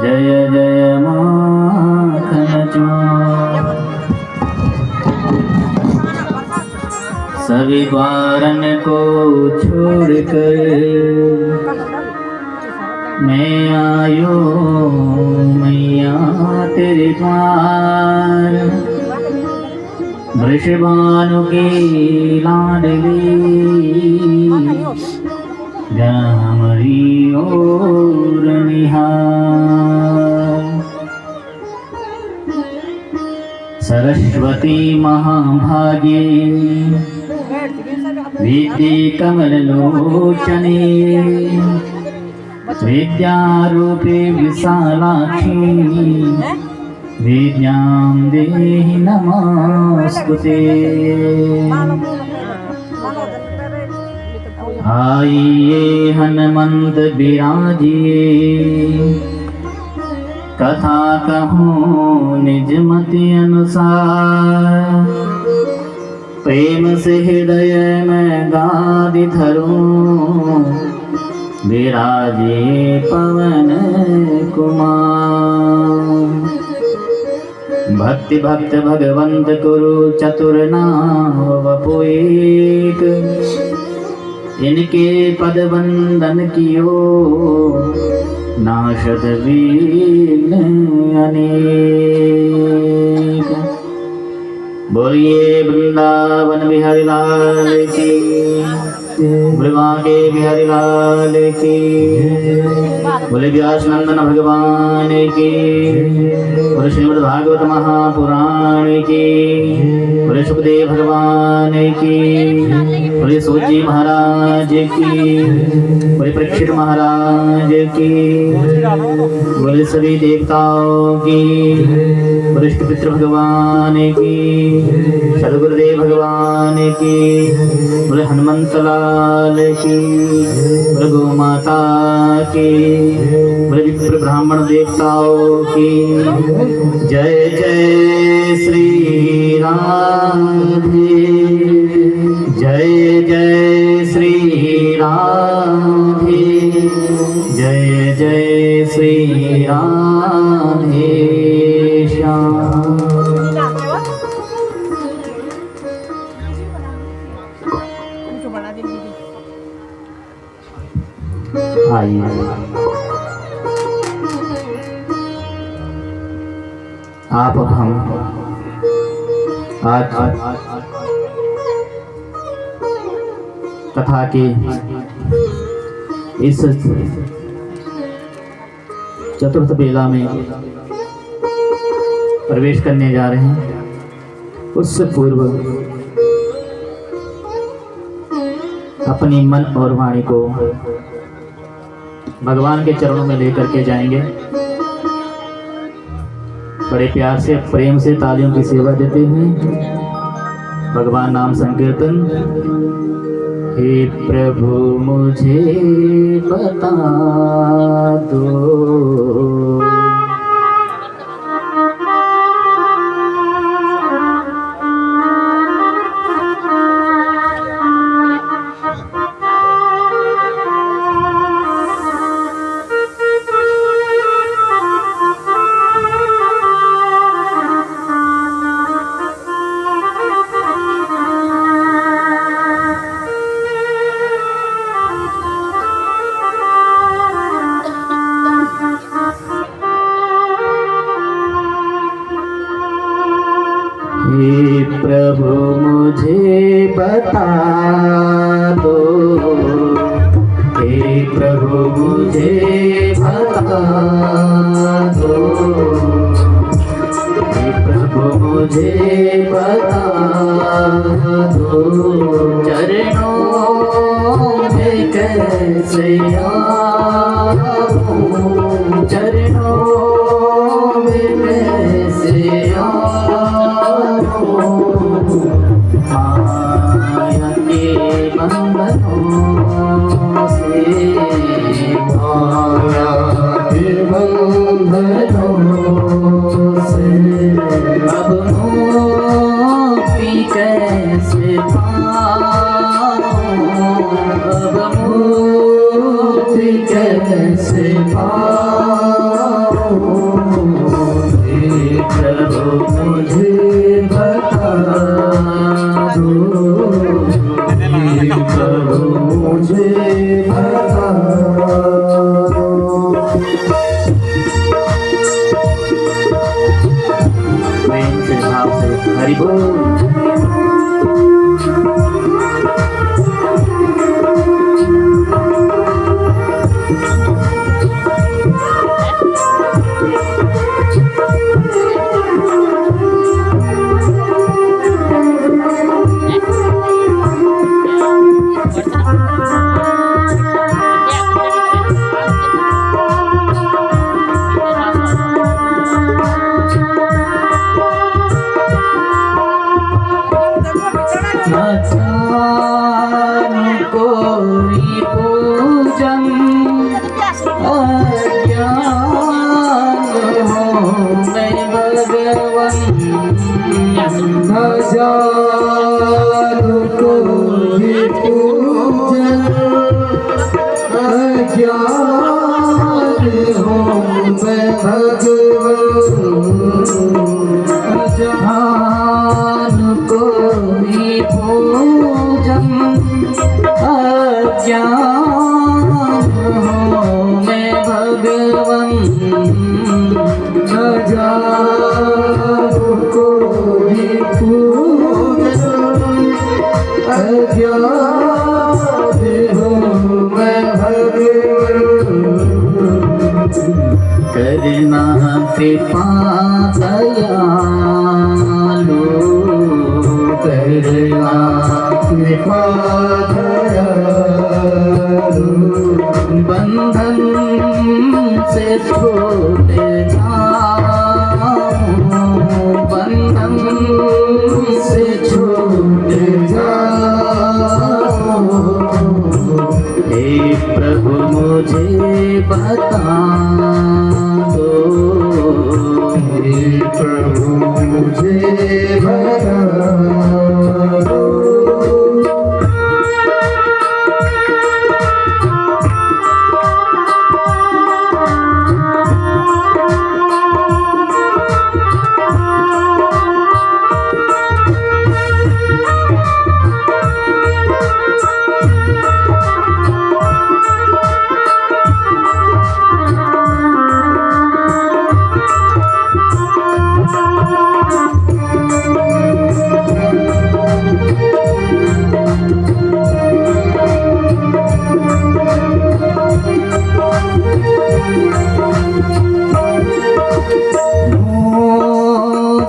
जय जय माखन चोर। सभी द्वारन को छोड़कर मैं आयो मैया तेरे द्वार। वृषभानु की लाडली हमारी ओर निहार। सरस्वती महाभागे विद्ये कमललोचने विद्यारूपे विशालाक्षी विद्यां देहि नमोस्तुते। आइए हनुमंत विराजिए कथा कहूँ निज मति अनुसार। प्रेम से हृदय में गादि धरूं विराजे पवन कुमार। भक्ति भक्त भगवंत गुरु चतुर नाम वपु एक। इनके पद वंदन कियो नाशत विघ्न अनेक। बोलिए वृंदावन बिहारी लाल की, ब्रह्मांडे बिहारी लाल की। बोले व्यास नंदन भगवान की। बोले श्रीमद् भागवत महापुराण की। बोले सुखदेव भगवान की। बोले सूजी महाराज की। बोले परीक्षित महाराज की। बोले सभी देवताओं की। बोले पितृ भगवान की। सदगुरुदेव भगवान की। बोले हनुमंत लाल की। बोले गौ माता की। बोले विप्र ब्राह्मण देवताओं की। जय जय श्री राधे। जय जय श्री राधे। जय जय श्री राधे श्याम। आइए आप हम आज कथा की इस चतुर्थ बेला में प्रवेश करने जा रहे हैं। उससे पूर्व अपनी मन और वाणी को भगवान के चरणों में लेकर के जाएंगे। बड़े प्यार से प्रेम से तालियों की सेवा देते हुए भगवान नाम संकीर्तन। हे प्रभु मुझे बता दो प्रभु मुझे बता दो। हे प्रभु मुझे बता दो। हे प्रभु मुझे बता दो। चरणों में कैसे आऊं। चरणों में कैसे माया के बंधनों से। माया के बंधनों से अब मुक्ति कैसे पाऊं। अब मुक्ति कैसे पाऊं। हे प्रभु मुझे बता दो, हे प्रभु मुझे बता दो। प्रेम से भाव से हरि बोल। कोई पूजन अज्ञान हो मैं भगवन, हजार कोई पूजन अज्ञान हो मैं भगवन, जहान कोई पूजन अज्ञान हो मैं भगवन, हजार कोई पूजन अज्ञान हो मैं भगवन, करना कृपा दयालु, करना कृपा दयालु, बंधन से छूट जाऊं, बंधन से छूट जाऊं, हे प्रभु मुझे बता दो, हे प्रभु मुझे बता दो।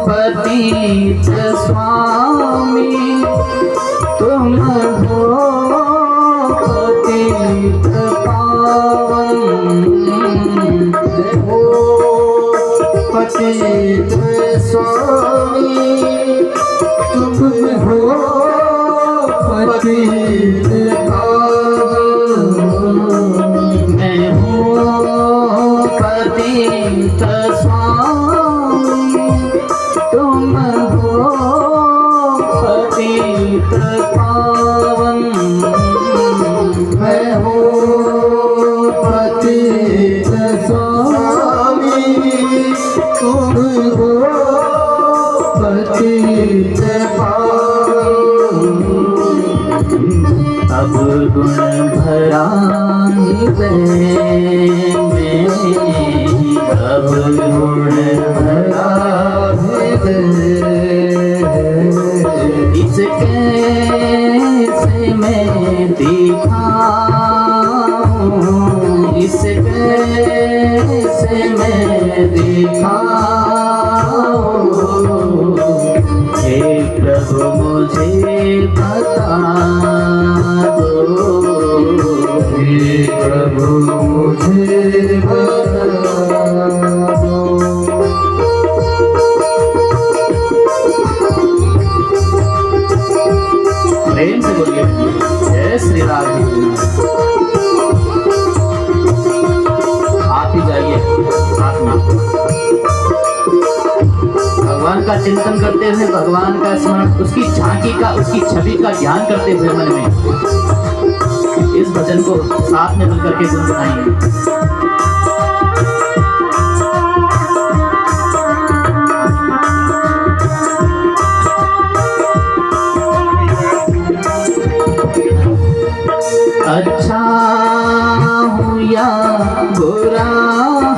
पतित स्वामी तुम हो पतित पावन, हो पतित स्वामी तुम हो पतित पावन, मैं हूँ पतित स्वामी तुम हो पतित पावन, मैं हूँ पतित स्वामी तुम हो पतित पावन, अब गुण भरा हृदय में, अब गुण भरा इस कैसे मैं दिखाऊं, इस कैसे मैं दिखाऊं, हे प्रभु मुझे बता दो, हे प्रभु मुझे बता दो। प्रेम से बोलिए जय श्री राम। आप ही जाइए साथ में, भगवान का चिंतन करते हुए, भगवान का स्मरण, उसकी झांकी का, उसकी छवि का ध्यान करते हुए मन में इस भजन को साथ में मिलकर के गुनगुनाएंगे।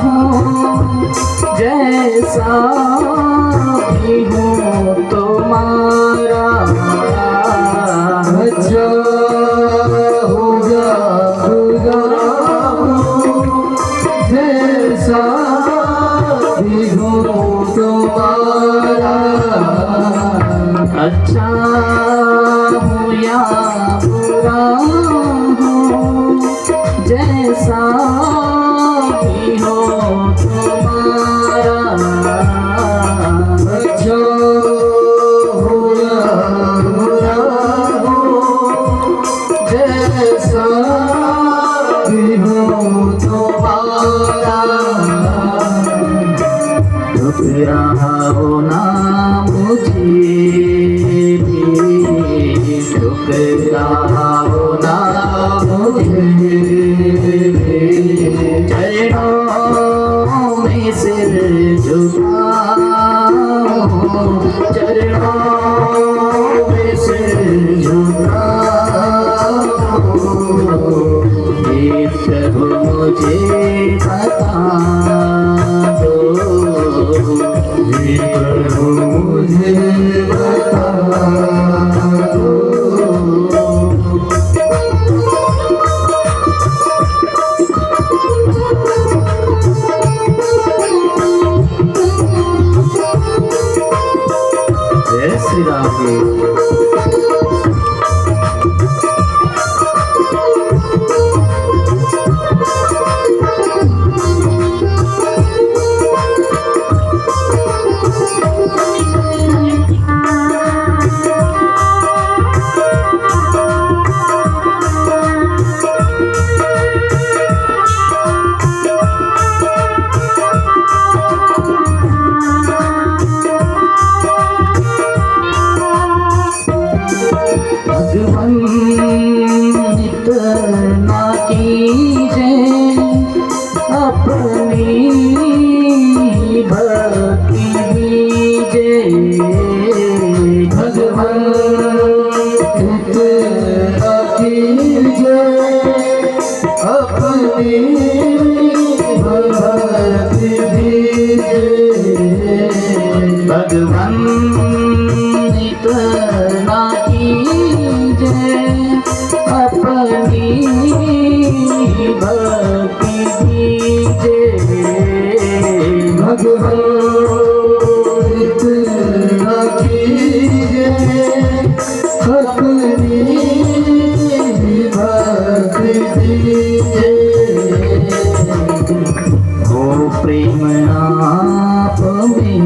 हूँ जैसा भी हूँ तुम्हारा, अच्छा होगा जैसा भी हूँ तुम्हारा, अच्छा हूँ या बुरा हूँ जैसा भी हो तुम्हारा, अच्छा हो या बुरा हो जैसा भी हो तुम्हारा, दुख रहा हो ना मुझे भी, दुख रहा हो ना मुझे, चरणों में सिर झुकाऊं, चरणों में सिर झुकाऊं, ये प्रभु मुझे बता दो, हे प्रभु मुझे बता दो। जय श्री राम। भगवान इतना कीजिए अपनी भक्ति दीजिए, भगवान इतना कीजिए अपनी भक्ति दीजिए, भगवान इतना कीजिए अपनी भक्ति दीजिए, भगवान इतना कीजिए अपनी भक्ति दीजिए, हो प्रेम आप में,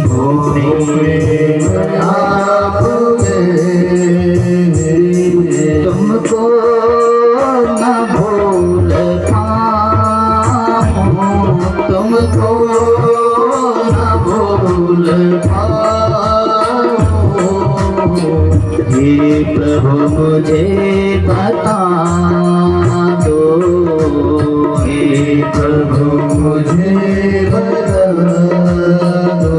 हो प्रेम आप तुमको न भूल पाऊं, तुमको न भूल पाऊं, हे प्रभु मुझे बता दो, हे प्रभु मुझे बता दो,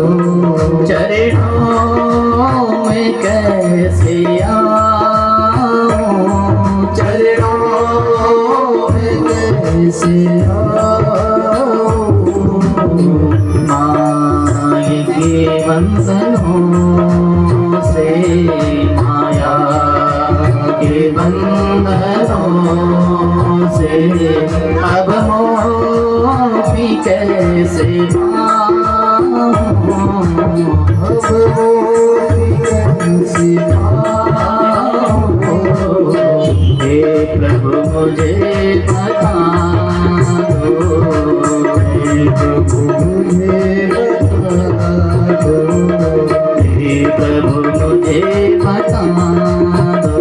चरणों में कैसे आऊं, चरणों में कैसे आऊं, माया के बंधनों से, माया के बंधनों से अब मोक्ष कैसे पाऊं, अब कैसे हे प्रभु मुझे बता दो, हे प्रभु मुझे बता दो, हे प्रभु मुझे बता दो,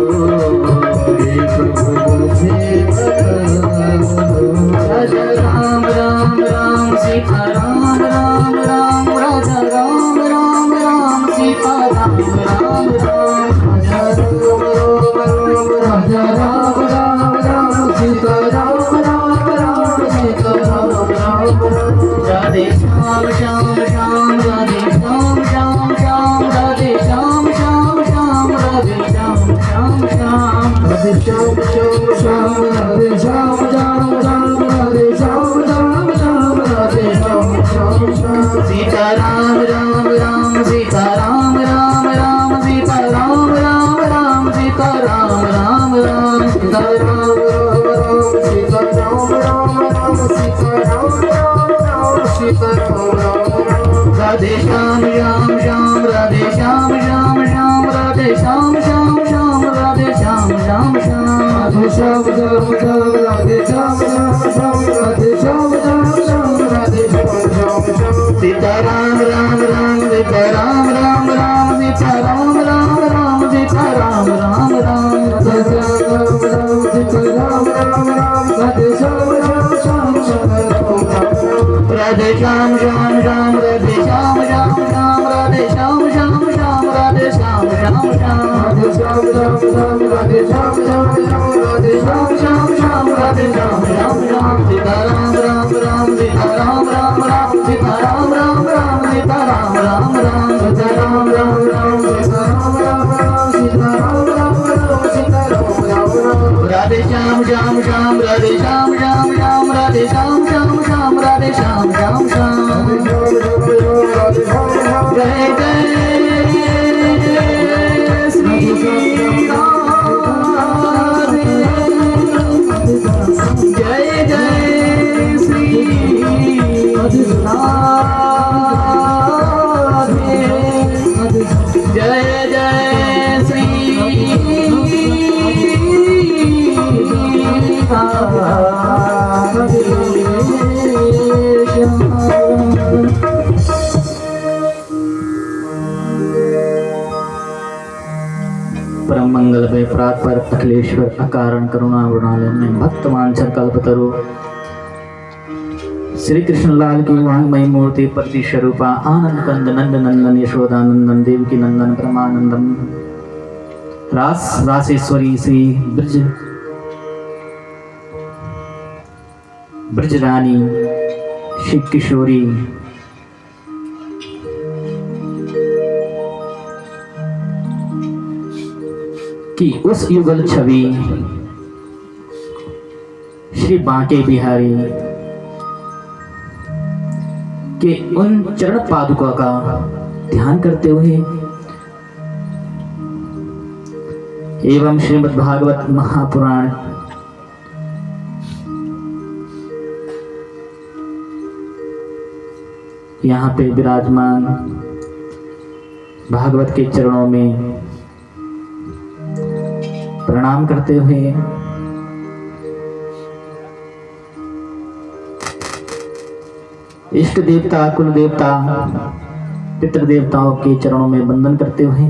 हे प्रभु मुझे बता दो। राजा राम राम राम सीता राम राम राम, राजा राम राम राम सीता राम राम राम, राजा राम राम राम सीता राम राम राम सीता राम राम राधे श्याम श्याम श्याम, राधे श्याम श्याम श्याम, राधे श्याम श्याम श्याम, राधे श्याम श्याम श्याम, राधे श्याम श्याम श्याम, राधे श्याम श्याम श्याम श्याम श्याम राधे श्याम श्याम श्याम राधे श्याम श्याम श्याम राधे श्याम श्याम श्याम सीता राम राम राम सीता राम राम राम सीता राम राम राम सीता राम राम राम राधे श्याम राम राम सीता राम राम राम राधे श्याम श्याम श्याम श्याम राधे श्याम श्याम श्याम राधे श्याम श्याम श्याम राधे श्याम श्याम श्याम राधे श्याम श्याम श्याम राधे श्याम राम राम राधे श्याम श्याम श्याम राधे श्याम श्याम श्याम राधे श्याम श्याम श्याम सीता राम राम राम सीता राम राम राम सीता राम राम राम सीता राम राम राम सीता राम राम राम सीता राम राम राम सीता राम राम राम सीता राम राम राम राधे श्याम श्याम श्याम राधे श्याम श्याम श्याम राधे श्याम श्याम श्याम राधे श्याम श्याम श्याम जय जय श्री राधे जय जय श्री राधे जय जय श्री परम मंगल में प्रात पर अखिलेश्वर अकारण करुणा वृणालय भक्त वांछन कल्पतरु श्री कृष्ण लाल की वांगमयी मूर्ति प्रति स्वरूपा आनंद कंद नंद नंदन यशोदानंदन देवकी नंदन परमानंदन रास रासेश्वरी श्री ब्रजरानी श्री किशोरी की उस युगल छवि श्री बांके बिहारी के उन चरण पादुका का ध्यान करते हुए एवं श्रीमद् भागवत महापुराण यहाँ पे विराजमान भागवत के चरणों में प्रणाम करते हुए इष्ट देवता कुल देवता पितृ देवताओं के चरणों में वंदन करते हुए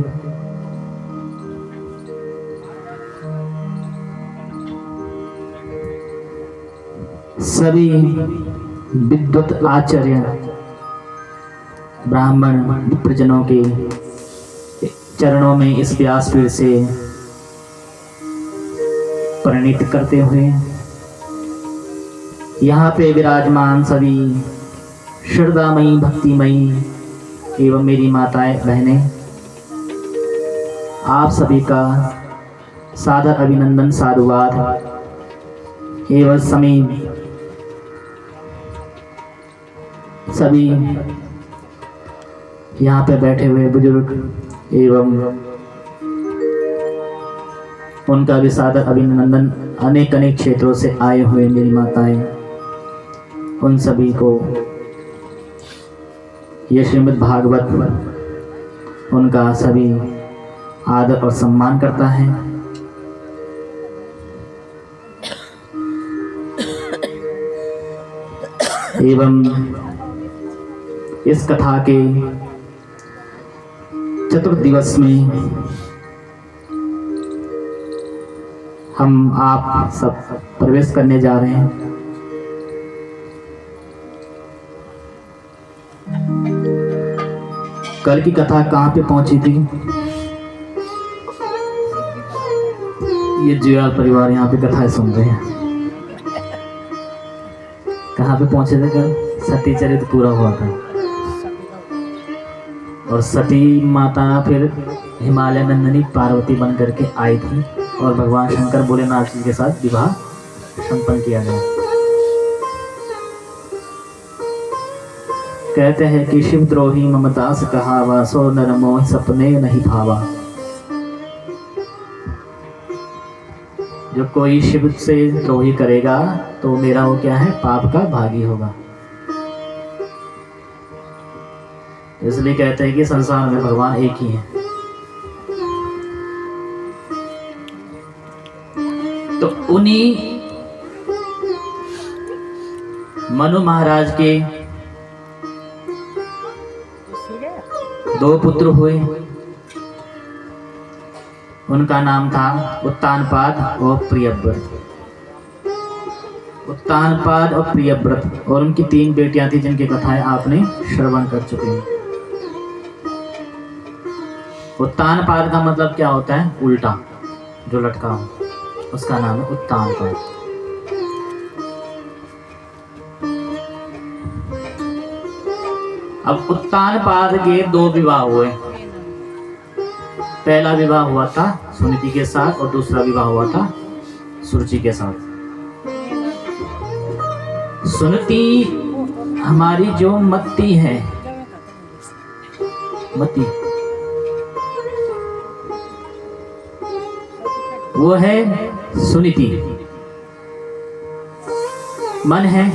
सभी विद्वत आचार्य ब्राह्मण विप्रजनों के चरणों में इस व्यासपीठ से प्रणीत करते हुए यहाँ पे विराजमान सभी श्रद्धामयी भक्तिमयी एवं मेरी माताएं बहनें आप सभी का सादर अभिनंदन साधुवाद एवं सभी यहाँ पे बैठे हुए बुजुर्ग एवं उनका भी सादर अभिनंदन अनेक अनेक क्षेत्रों से आए हुए मेरी माताएं उन सभी को ये श्रीमद् भागवत उनका सभी आदर और सम्मान करता है। एवं इस कथा के चतुर्थ दिवस में हम आप सब प्रवेश करने जा रहे हैं। कल की कथा कहाँ पे पहुंची थी? ये जुयाल परिवार यहाँ पे कथाएं सुन रहे हैं। कहाँ पे पहुंचे थे कल? सती चरित्र पूरा हुआ था और सती माता फिर हिमालय नंदिनी पार्वती बन करके आई थी और भगवान शंकर भोलेनाथ जी के साथ विवाह संपन्न किया गया। कहते हैं कि शिवद्रोही ममता से कहावा, सो नर मोह सपने नहीं भावा। जो कोई शिव से द्रोही करेगा तो मेरा वो क्या है, पाप का भागी होगा। इसलिए कहते हैं कि संसार में भगवान एक ही है। तो उन्हीं मनु महाराज के 2 पुत्र हुए। उनका नाम था उत्तानपाद और प्रियव्रत। उत्तानपाद और प्रियव्रत, और उनकी 3 बेटियां थी जिनकी कथाएं आपने श्रवण कर चुके हैं। उत्तानपाद का मतलब क्या होता है? उल्टा, जो लटका हो, उसका नाम है उत्तानपाद। अब उत्तानपाद के 2 विवाह हुए। पहला विवाह हुआ था सुनीति के साथ और दूसरा विवाह हुआ था सुरुचि के साथ। सुनीति हमारी जो मत्ती है, मती, वो है सुनीति। मन है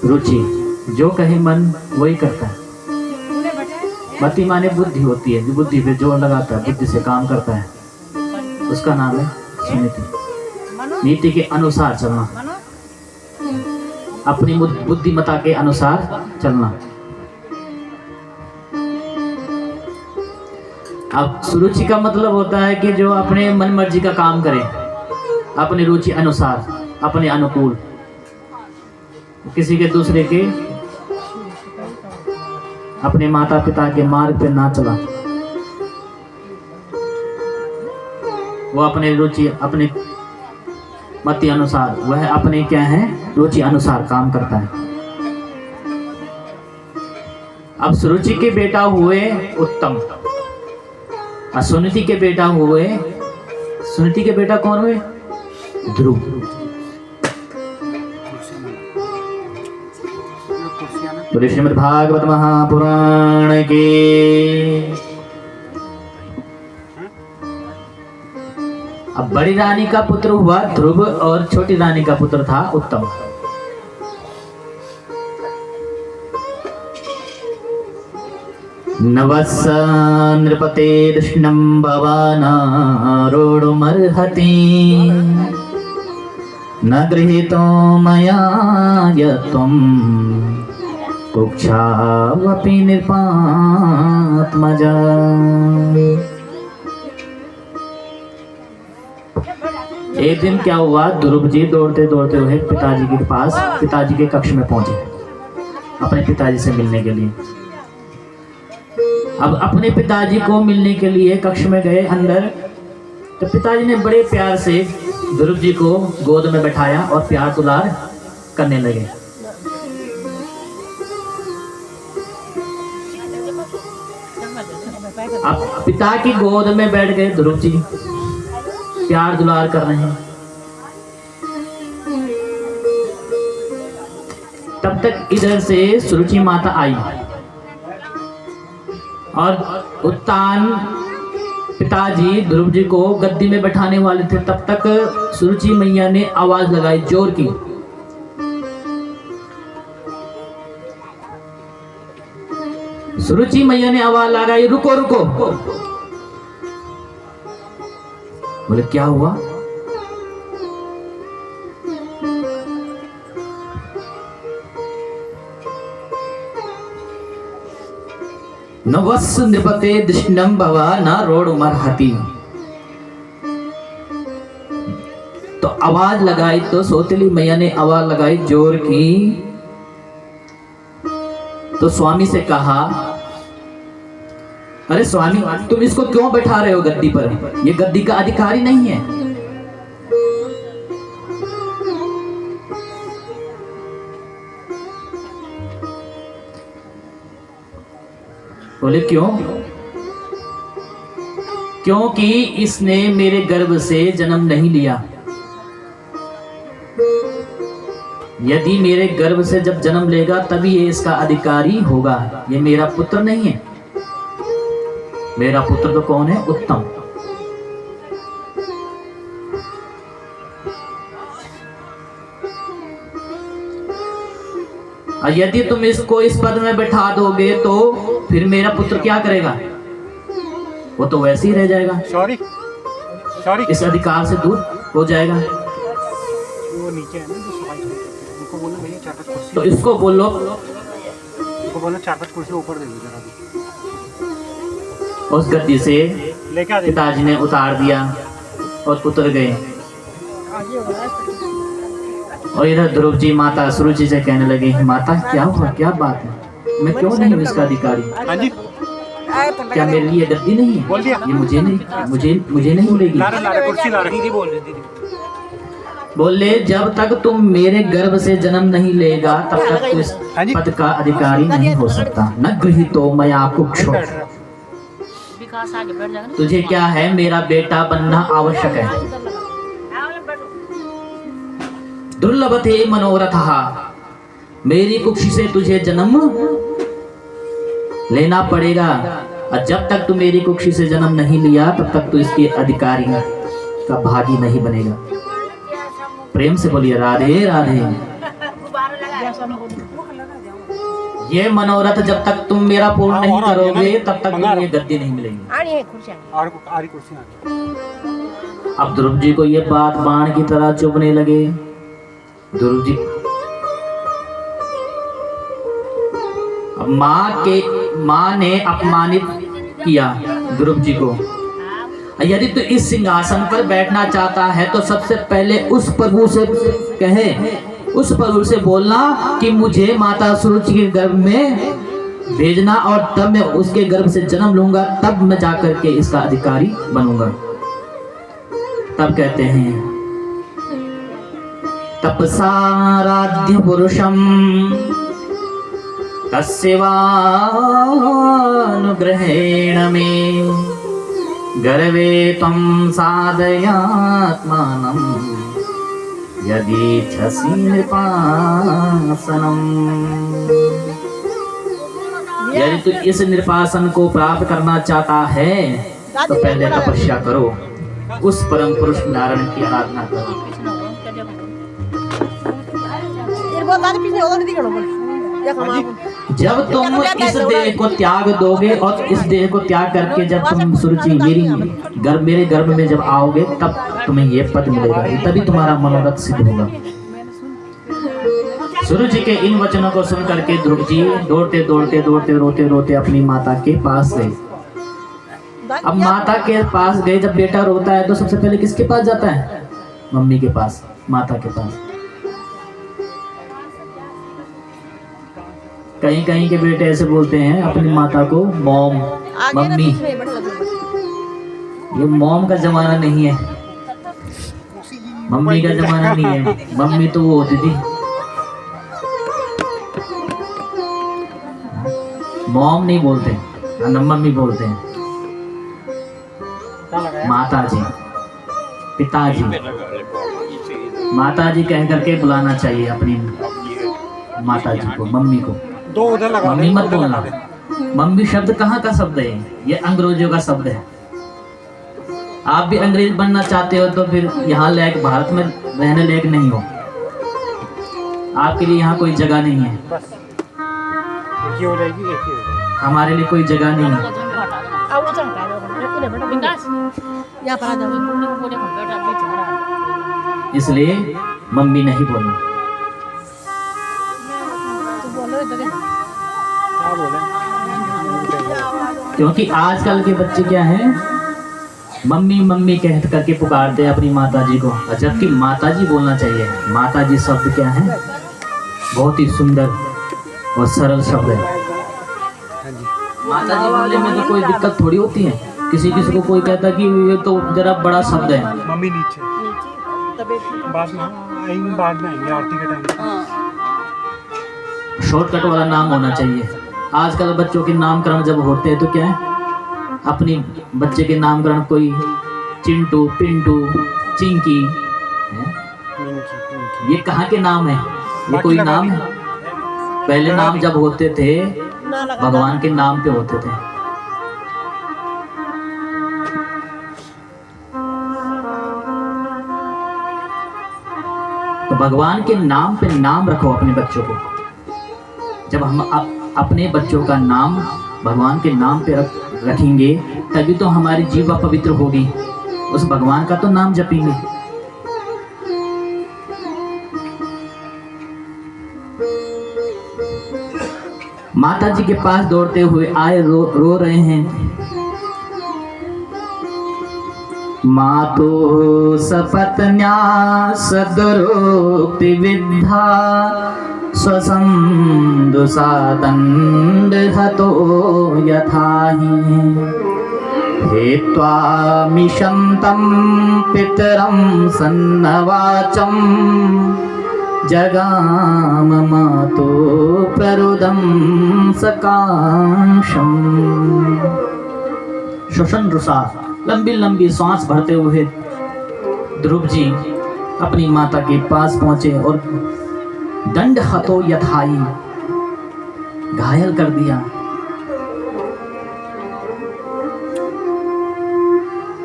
रुचि, जो कहे मन वही करता है। मति माने बुद्धि होती है, जो बुद्धि पे जोर लगाता है, बुद्धि से काम करता है, उसका नाम है सुनीति। नीति के अनुसार चलना, अपनी बुद्धिमता के अनुसार चलना। अब सुरुचि का मतलब होता है कि जो अपने मन मर्जी का काम करे, अपनी रुचि अनुसार, अपने अनुकूल, किसी के दूसरे के, अपने माता पिता के मार्ग पे ना चला। वो अपने रुचि, अपने मति अनुसार, वह अपने क्या है, रुचि अनुसार काम करता है। अब सुरुचि के बेटा हुए उत्तम, और सुनीति के बेटा हुए, सुनीति के बेटा कौन हुए? ध्रुव। श्रीमद्भागवत महापुराण के अब बड़ी रानी का पुत्र हुआ ध्रुव और छोटी रानी का पुत्र था उत्तम। नवस नृपते कृष्णं भवानारोढुमर्हति न गृहीतो मया यत्त्वं कुक्षावपि नृपात्मजा। एक दिन क्या हुआ, ध्रुव जी दौड़ते दौड़ते हुए पिताजी के पास, पिताजी के कक्ष में पहुंचे अपने पिताजी से मिलने के लिए। अब अपने पिताजी को मिलने के लिए कक्ष में गए अंदर, तो पिताजी ने बड़े प्यार से ध्रुव जी को गोद में बैठाया और प्यार दुलार करने लगे। अब पिता की गोद में बैठ गए ध्रुव जी, प्यार दुलार कर रहे हैं। तब तक इधर से सुरुचि माता आई और उत्तान पिताजी ध्रुव जी को गद्दी में बैठाने वाले थे। तब तक सुरुचि मैया ने आवाज लगाई जोर की, सुरुचि मैया ने आवाज लगाई, रुको रुको। बोले क्या हुआ? नवस नृपते कृष्णं भवानारोढुमर्हति। तो आवाज लगाई, तो सौतेली मैया ने आवाज लगाई जोर की। तो स्वामी से कहा, अरे स्वामी तुम इसको क्यों बैठा रहे हो गद्दी पर? ये गद्दी का अधिकारी नहीं है। बोले क्यों? क्योंकि इसने मेरे गर्भ से जन्म नहीं लिया। यदि मेरे गर्भ से जब जन्म लेगा तभी ये इसका अधिकारी होगा। ये मेरा पुत्र नहीं है। मेरा पुत्र तो कौन है? उत्तम। और यदि तुम इसको इस पद में बैठा दोगे तो फिर मेरा पुत्र क्या करेगा? वो तो वैसे ही रह जाएगा, इस अधिकार से दूर हो जाएगा। वो नीचे है ना जो सफाई करते हैं, उनको बोलो भैया 4-5 कुर्सी, तो इसको बोलो उनको बोलो 4-5 कुर्सी ऊपर दे दो जरा भी। उस गद्दी से लेके आ जाइए। पिताजी ने उतार दिया और उतर गए। और इधर ध्रुव जी माता सुरुचि से कहने लगे, माता क्या हुआ, क्या बात है, मैं क्यों नहीं हूँ इसका अधिकारी? हाँ जी, क्या मेरे लिए गद्दी नहीं है? बोल दिया। ये मुझे नहीं मिलेगी। ला रहे कुर्सी ला रहे। दीदी बोल रही दीदी। बोले जब तक तुम मेरे गर्भ से जन्म नहीं लेगा तब तक तू इस हाँ जी। पद का अधिकारी नहीं हो सकता। न गृहीतो मया कुक्षो, बैठ रहा। तुझे क्या है, मेरा बेटा बनना आवश्यक है। दुर्लभते मनोरथः, मेरी कुक्षी से तुझे जन्म लेना पड़ेगा। और जब तक तू मेरी कुक्षी से जन्म नहीं लिया तब तक तू इसके अधिकारी का भागी नहीं बनेगा। प्रेम से बोलिए राधे राधे। ये मनोरथ जब तक तुम मेरा पूर्ण नहीं करोगे तब तक तुम्हें ये गद्दी नहीं मिलेगी। और आरी कुर्सी आ गई। अब ध्रुव जी को ये बात बाण की तरह चुभने लगे। ध्रुव जी अब माँ ने अपमानित किया ध्रुव जी को। यदि तू इस सिंहासन पर बैठना चाहता है तो सबसे पहले उस प्रभु से कहे, उस प्रभु से बोलना कि मुझे माता सुरुचि के गर्भ में भेजना और तब मैं उसके गर्भ से जन्म लूंगा, तब मैं जाकर के इसका अधिकारी बनूंगा। तब कहते हैं तपसाराध्य पुरुषम तस्यैवानुग्रहेण मे गर्वे त्वं साधयात्मानं यदीच्छसि नृपासनम्। यदि तू इस नृपासन को प्राप्त करना चाहता है तो पहले तपस्या करो, उस परम पुरुष नारायण की आराधना करो। जब तुम इस देह को त्याग दोगे और इस देह को त्याग करके जब तुम सुरुचि मेरे गर्भ में जब आओगे तब तुम्हें ये पद मिलेगा, तभी तुम्हारा मनोरथ सिद्ध होगा। सुरुचि के इन वचनों को सुन करके ध्रुव जी दौड़ते दौड़ते दौड़ते रोते रोते अपनी माता के पास गए। अब माता के पास गए, जब बेटा रोता है तो सबसे पहले किसके पास जाता है? मम्मी के पास, माता के पास। कहीं कहीं के बेटे ऐसे बोलते हैं अपनी माता को मॉम, मम्मी। ये मॉम का जमाना नहीं है, मम्मी का जमाना नहीं है। मम्मी तो वो होती थी, मॉम नहीं बोलते, मम्मी बोलते हैं। माता जी, पिताजी, माता जी कह करके बुलाना चाहिए अपनी माता जी को, मम्मी को। दो उधर लगा, मम्मी मत बोलना। मम्मी शब्द कहाँ का शब्द है? ये अंग्रेजों का शब्द है। आप भी अंग्रेज बनना चाहते हो तो फिर यहाँ लायक, भारत में रहने लायक नहीं हो। आपके लिए यहाँ कोई जगह नहीं है। बस एक ही हो जाएगी, एक ही हो जाएगी। हमारे लिए कोई जगह नहीं है। इसलिए मम्मी नहीं बोलना। क्या बोले? क्योंकि आजकल के बच्चे क्या हैं, मम्मी मम्मी कह करके पुकारते हैं अपनी माता जी को, जबकि माता जी बोलना चाहिए। माता जी शब्द क्या है? बहुत ही सुंदर और सरल शब्द है। माता जी बोलने में तो कोई दिक्कत थोड़ी होती है। किसी किसी को कोई कहता कि ये तो जरा बड़ा शब्द है। मम्मी नीचे बाद में आएंगे आरती के टाइम। शॉर्टकट वाला नाम होना चाहिए। आजकल बच्चों के नामकरण जब होते हैं तो क्या है, अपनी बच्चे के नामकरण कोई चिंटू, पिंटू, चिंकी है? ये कहाँ के नाम है? ये कोई नाम है? पहले नाम जब होते थे भगवान के नाम पे होते थे। तो भगवान के नाम पे नाम रखो अपने बच्चों को। जब हम अपने बच्चों का नाम भगवान के नाम पे रखेंगे तभी तो हमारी जीवा पवित्र होगी। उस भगवान का तो नाम जपेंगे। माता जी के पास दौड़ते हुए आए, रो रहे हैं। मातो सपत्न्या सदरोक्ति विद्धा स्वसंदुसा दंडहतो यथाहि हेत्वा मिशन्तं पितरं सन्नवाचं जगाम मातो प्ररुदं सकाशम्। श्वसन रुसा लंबी लंबी सांस भरते हुए ध्रुव जी अपनी माता के पास पहुंचे और दंड हतो यथाई, घायल कर दिया।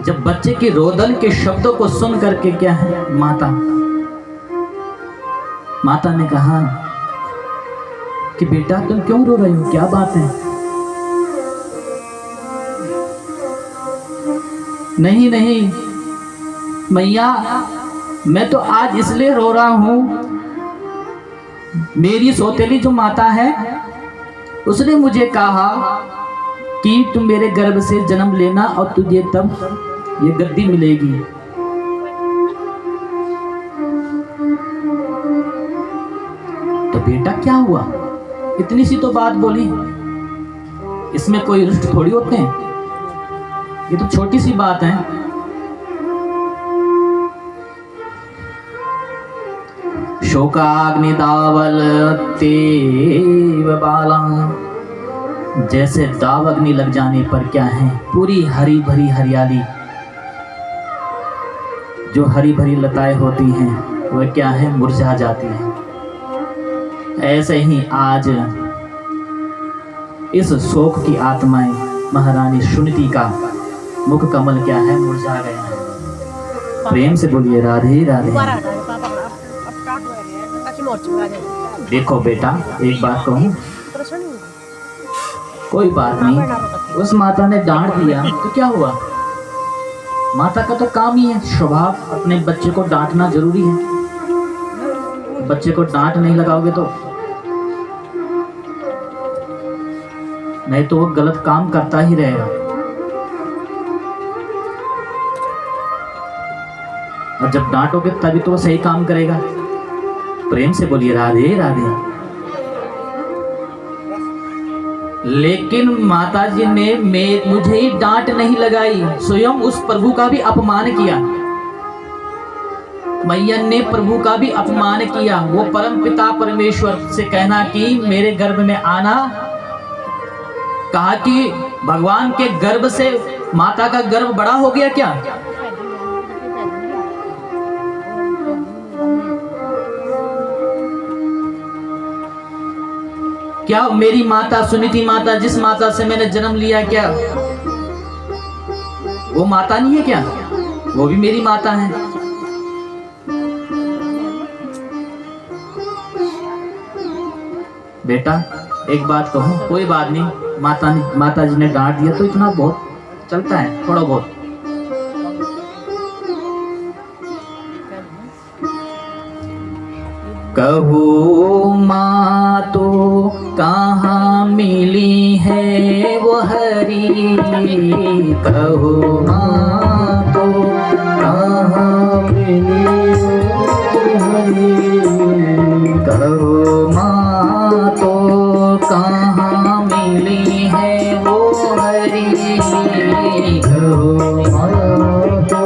जब बच्चे की रोदन के शब्दों को सुन करके क्या है माता ने कहा कि बेटा तुम क्यों रो रहे हो, क्या बात है? नहीं नहीं मैया, मैं तो आज इसलिए रो रहा हूं, मेरी सौतेली जो माता है उसने मुझे कहा कि तुम मेरे गर्भ से जन्म लेना और तुझे तब ये गद्दी मिलेगी। तो बेटा क्या हुआ, इतनी सी तो बात बोली, इसमें कोई रुष्ट थोड़ी होते हैं, ये तो छोटी सी बात है। शोकाग्निदावल तेव बाला, जैसे दाव अग्नि लग जाने पर क्या है पूरी हरी भरी हरियाली, जो हरी भरी लताएं होती हैं वह क्या है मुरझा जाती हैं। ऐसे ही आज इस शोक की आत्माएं महारानी सुनीति का मुख कमल क्या है मुरझा गया है। प्रेम से बोलिए राधे राधे। देखो बेटा एक बात कहूँ, कोई बात नहीं, उस माता ने डांट दिया तो क्या हुआ, माता का तो काम ही है, स्वभाव अपने बच्चे को डांटना जरूरी है। बच्चे को डांट नहीं लगाओगे तो नहीं तो वो गलत काम करता ही रहेगा। और जब डांटोगे तभी तो वो सही काम करेगा। प्रेम से बोलिए राधे राधे। लेकिन माताजी ने मुझे ही डांट नहीं लगाई, स्वयं उस प्रभु का भी अपमान किया। मैया ने प्रभु का भी अपमान किया। वो परम पिता परमेश्वर से कहना कि मेरे गर्भ में आना, कहा कि भगवान के गर्भ से माता का गर्भ बड़ा हो गया क्या? क्या मेरी माता सुनीति माता, जिस माता से मैंने जन्म लिया, क्या वो माता नहीं है क्या? वो भी मेरी माता है। बेटा एक बात कहूं, कोई बात नहीं, माता जी ने डांट दिया तो इतना बहुत चलता है, थोड़ा बहुत। कहो माँ तो कहाँ मिली है वो हरी, कहो माँ तो कहाँ मिली वो हरी, कहो माँ तो कहाँ मिली है वो हरी, कहो माँ तो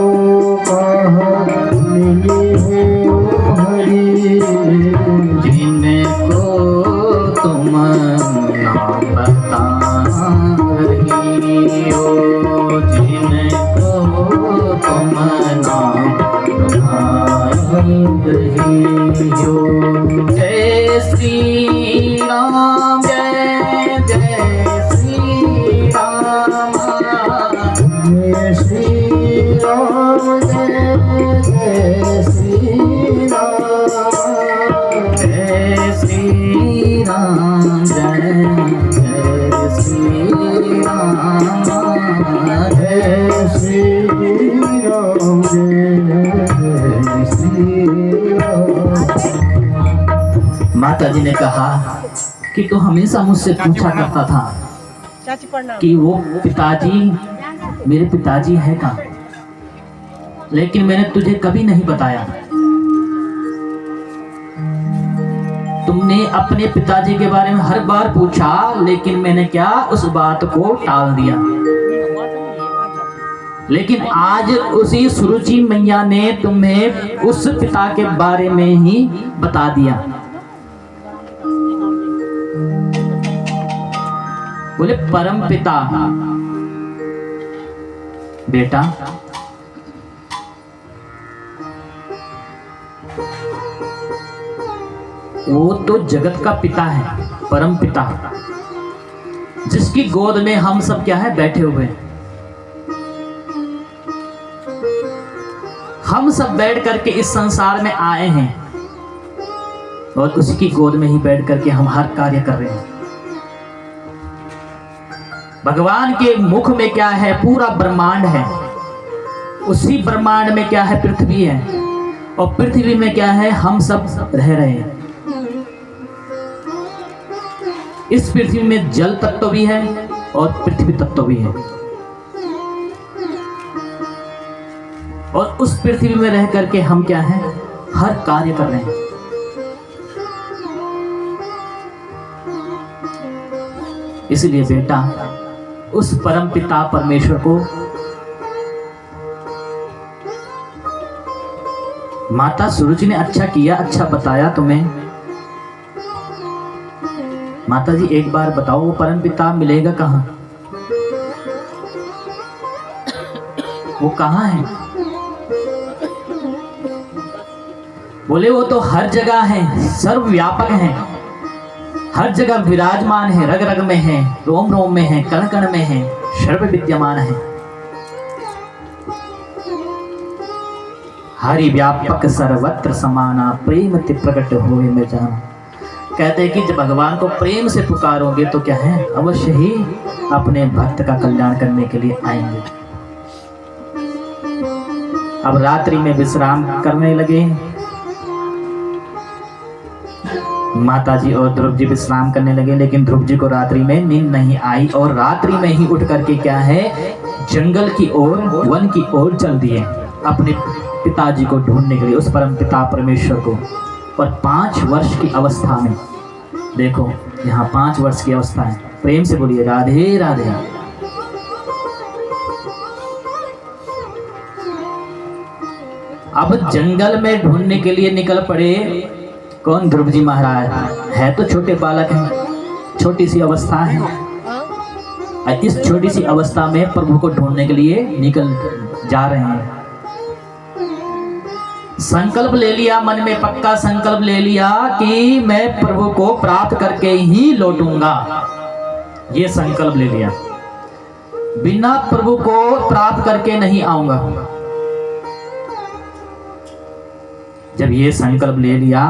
कहाँ मिली है वो हरी, जिनको तुम नाम बता रही हो, जिनको तुम नाम बता रही हो। जय श्री राम, जय जय श्री राम, जय श्री राम, जय जय श्री राम, जय श्री राम, जय जय श्री राम, जय श्री राम, जय श्री राम। माता पिताजी ने कहा कि तू हमेशा मुझसे पूछा करता था कि वो पिताजी, मेरे पिताजी है कहाँ, लेकिन मैंने तुझे कभी नहीं बताया। तुमने अपने पिताजी के बारे में हर बार पूछा, लेकिन मैंने क्या, उस बात को टाल दिया। लेकिन आज उसी सुरुचि मैया ने तुम्हें उस पिता के बारे में ही बता दिया। बोले परम पिता। बेटा, वो तो जगत का पिता है, परम पिता, जिसकी गोद में हम सब क्या है, बैठे हुए हैं। हम सब बैठ करके इस संसार में आए हैं और उसकी गोद में ही बैठ करके हम हर कार्य कर रहे हैं। भगवान के मुख में क्या है, पूरा ब्रह्मांड है। उसी ब्रह्मांड में क्या है, पृथ्वी है, और पृथ्वी में क्या है, हम सब रह रहे हैं। इस पृथ्वी में जल तत्व भी है और पृथ्वी तत्व भी है, और उस पृथ्वी में रह करके हम क्या है, हर कार्य कर रहे हैं। इसलिए बेटा, उस परम पिता परमेश्वर को माता सुरुचि ने अच्छा किया, अच्छा बताया तुम्हें। माता जी एक बार बताओ, वो परम पिता मिलेगा कहाँ, वो कहाँ है? बोले वो तो हर जगह है, सर्वव्यापक है, हर जगह विराजमान है, रग रग में है, रोम रोम में है, कण कण में है, सर्व विद्यमान है। हरि व्यापक सर्वत्र समाना, प्रेम ते प्रकट होए में जाना। कहते हैं कि जब भगवान को प्रेम से पुकारोगे तो क्या है, अवश्य ही अपने भक्त का कल्याण करने के लिए आएंगे। अब रात्रि में विश्राम करने लगे माता जी और ध्रुव जी, विश्राम करने लगे। लेकिन ध्रुव जी को रात्रि में नींद नहीं आई और रात्रि में ही उठ करके क्या है, जंगल की ओर, वन की ओर चल दिए अपने पिताजी को ढूंढने के लिए, उस परम पिता परमेश्वर को। और 5 वर्ष की अवस्था में, देखो यहाँ 5 वर्ष की अवस्था है। प्रेम से बोलिए राधे राधे। अब जंगल में ढूंढने के लिए निकल पड़े। कौन? ध्रुव जी महाराज। है तो छोटे बालक हैं, छोटी सी अवस्था है। इस छोटी सी अवस्था में प्रभु को ढूंढने के लिए निकल जा रहे हैं। संकल्प ले लिया, मन में पक्का संकल्प ले लिया कि मैं प्रभु को प्राप्त करके ही लौटूंगा। ये संकल्प ले लिया, बिना प्रभु को प्राप्त करके नहीं आऊंगा। जब ये संकल्प ले लिया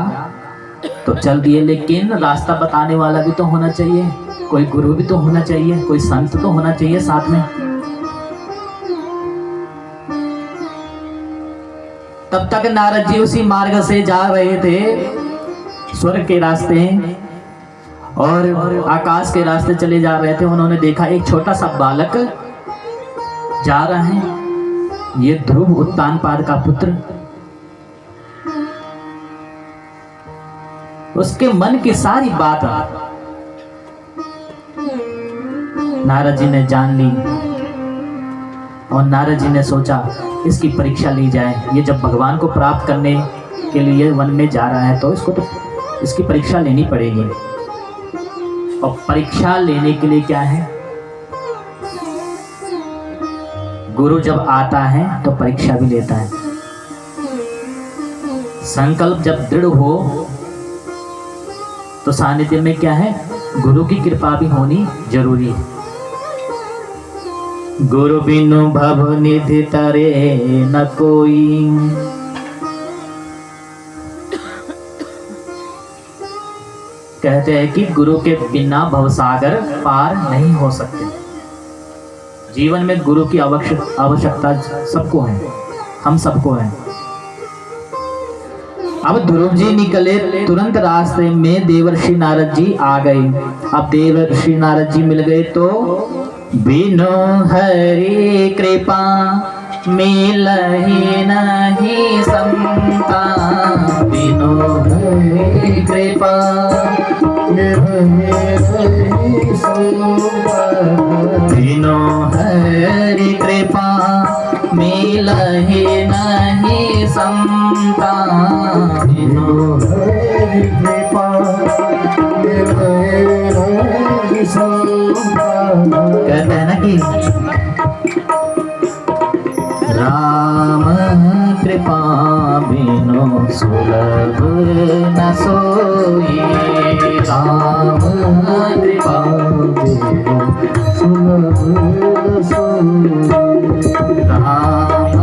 तो चल दिए। लेकिन रास्ता बताने वाला भी तो होना चाहिए, कोई गुरु भी तो होना चाहिए, कोई संत तो होना चाहिए साथ में। तब तक नारद जी उसी मार्ग से जा रहे थे, स्वर्ग के रास्ते और आकाश के रास्ते चले जा रहे थे। उन्होंने देखा एक छोटा सा बालक जा रहा है, ये ध्रुव उत्तानपाद का पुत्र। उसके मन की सारी बात नारद जी ने जान ली और नारद जी ने सोचा इसकी परीक्षा ली जाए। ये जब भगवान को प्राप्त करने के लिए वन में जा रहा है तो इसकी परीक्षा लेनी पड़ेगी। और परीक्षा लेने के लिए क्या है, गुरु जब आता है तो परीक्षा भी लेता है। संकल्प जब दृढ़ हो तो सानिध्य में क्या है, गुरु की कृपा भी होनी जरूरी है। गुरु बिनु भव निधि तरे न कोई, कहते हैं कि गुरु के बिना भवसागर पार नहीं हो सकते। जीवन में गुरु की आवश्यकता सबको है, हम सबको है। अब ध्रुव जी निकले, तुरंत रास्ते में देवर्षि नारद जी आ गए। अब देवर्षि नारद जी मिल गए तो बिनु हरि कृपा मिलहि नहीं समता, बिनु हरि कृपा बिनु हरि कृपा मिलहि नहीं समता, बिनु हरि कृपा कहते हैं ना कि राम कृपा बिनु सुलभ न सोई, राम कृपा बिनु सुलभ न सोई, राम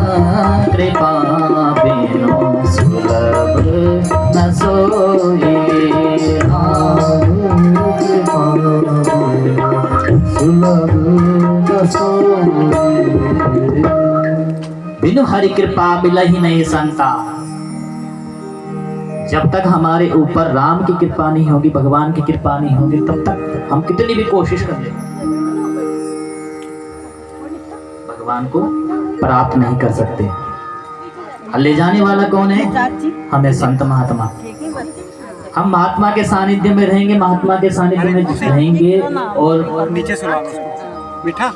कृपा बिनु सुलभ न सोई, राम कृपा सुलभ न सोई। बिनु हरि कृपा मिला ही नहीं संता। जब तक हमारे ऊपर राम की कृपा नहीं होगी, भगवान की कृपा नहीं होगी, तब तक हम कितनी भी कोशिश कर ले भगवान को प्राप्त नहीं कर सकते। ले जाने वाला कौन है? हमें संत महात्मा। हम महात्मा के सानिध्य में रहेंगे, महात्मा के सानिध्य में रहेंगे और नीचे सुना मीठा,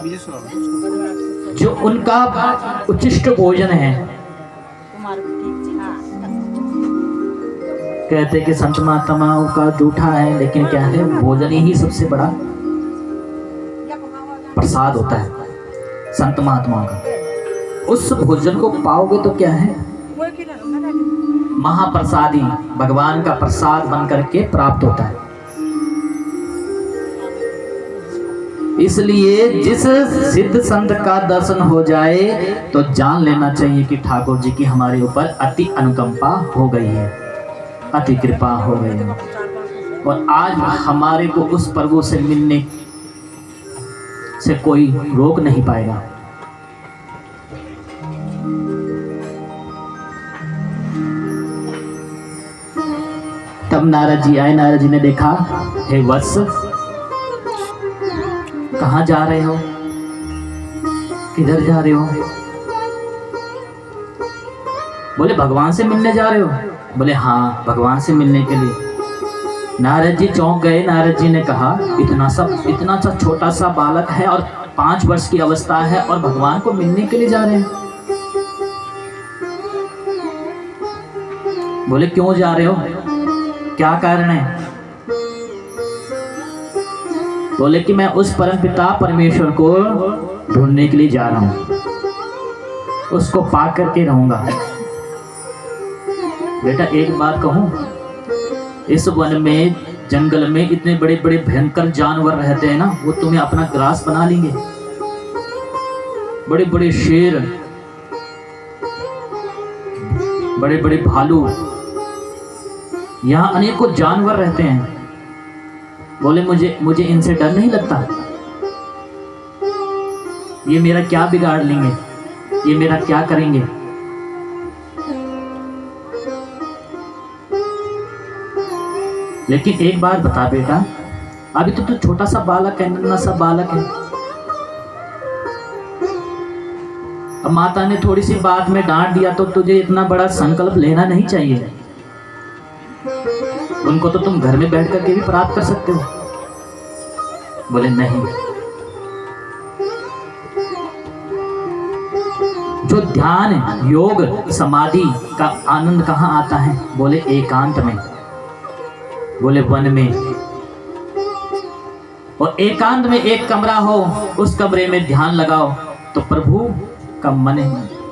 नीचे सुना जो उनका उच्चिष्ट भोजन है, कहते कि संत महात्माओं का जूठा है, लेकिन क्या है, भोजन ही सबसे बड़ा प्रसाद होता है संत महात्माओं का। उस भोजन को पाओगे तो क्या है, महाप्रसादी भगवान का प्रसाद बन करके प्राप्त होता है। इसलिए जिस सिद्ध संत का दर्शन हो जाए तो जान लेना चाहिए कि ठाकुर जी की हमारे ऊपर अति अनुकंपा हो गई है, अति कृपा हो गई है, और आज हमारे को उस प्रभु से मिलने से कोई रोक नहीं पाएगा। तब नारद जी आए। नारद जी ने देखा, हे वत्स, कहाँ जा रहे हो, किधर जा रहे हो? बोले भगवान से मिलने जा रहे हो? बोले हाँ, भगवान से मिलने के लिए। नारद जी चौंक गए। नारद जी ने कहा, इतना सा छोटा सा बालक है और 5 वर्ष की अवस्था है और भगवान को मिलने के लिए जा रहे हैं। बोले क्यों जा रहे हो, क्या कारण है? बोले कि मैं उस परमपिता परमेश्वर को ढूंढने के लिए जा रहा हूं, उसको पा करके रहूंगा। बेटा एक बात कहूं, इस वन में, जंगल में इतने बड़े बड़े भयंकर जानवर रहते हैं ना, वो तुम्हें अपना ग्रास बना लेंगे। बड़े बड़े शेर, बड़े बड़े भालू, यहाँ अनेकों जानवर रहते हैं। बोले मुझे इनसे डर नहीं लगता, ये मेरा क्या बिगाड़ लेंगे, ये मेरा क्या करेंगे? लेकिन एक बात बता बेटा, अभी तो तू छोटा सा बालक है, नन्हा सा बालक है। अब माता ने थोड़ी सी बात में डांट दिया तो तुझे इतना बड़ा संकल्प लेना नहीं चाहिए। उनको तो तुम घर में बैठ करके भी प्राप्त कर सकते हो। बोले नहीं, जो ध्यान, योग, समाधि का आनंद कहाँ आता है? बोले एकांत में, बोले वन में। और एकांत में एक कमरा हो, उस कमरे में ध्यान लगाओ तो प्रभु का मन,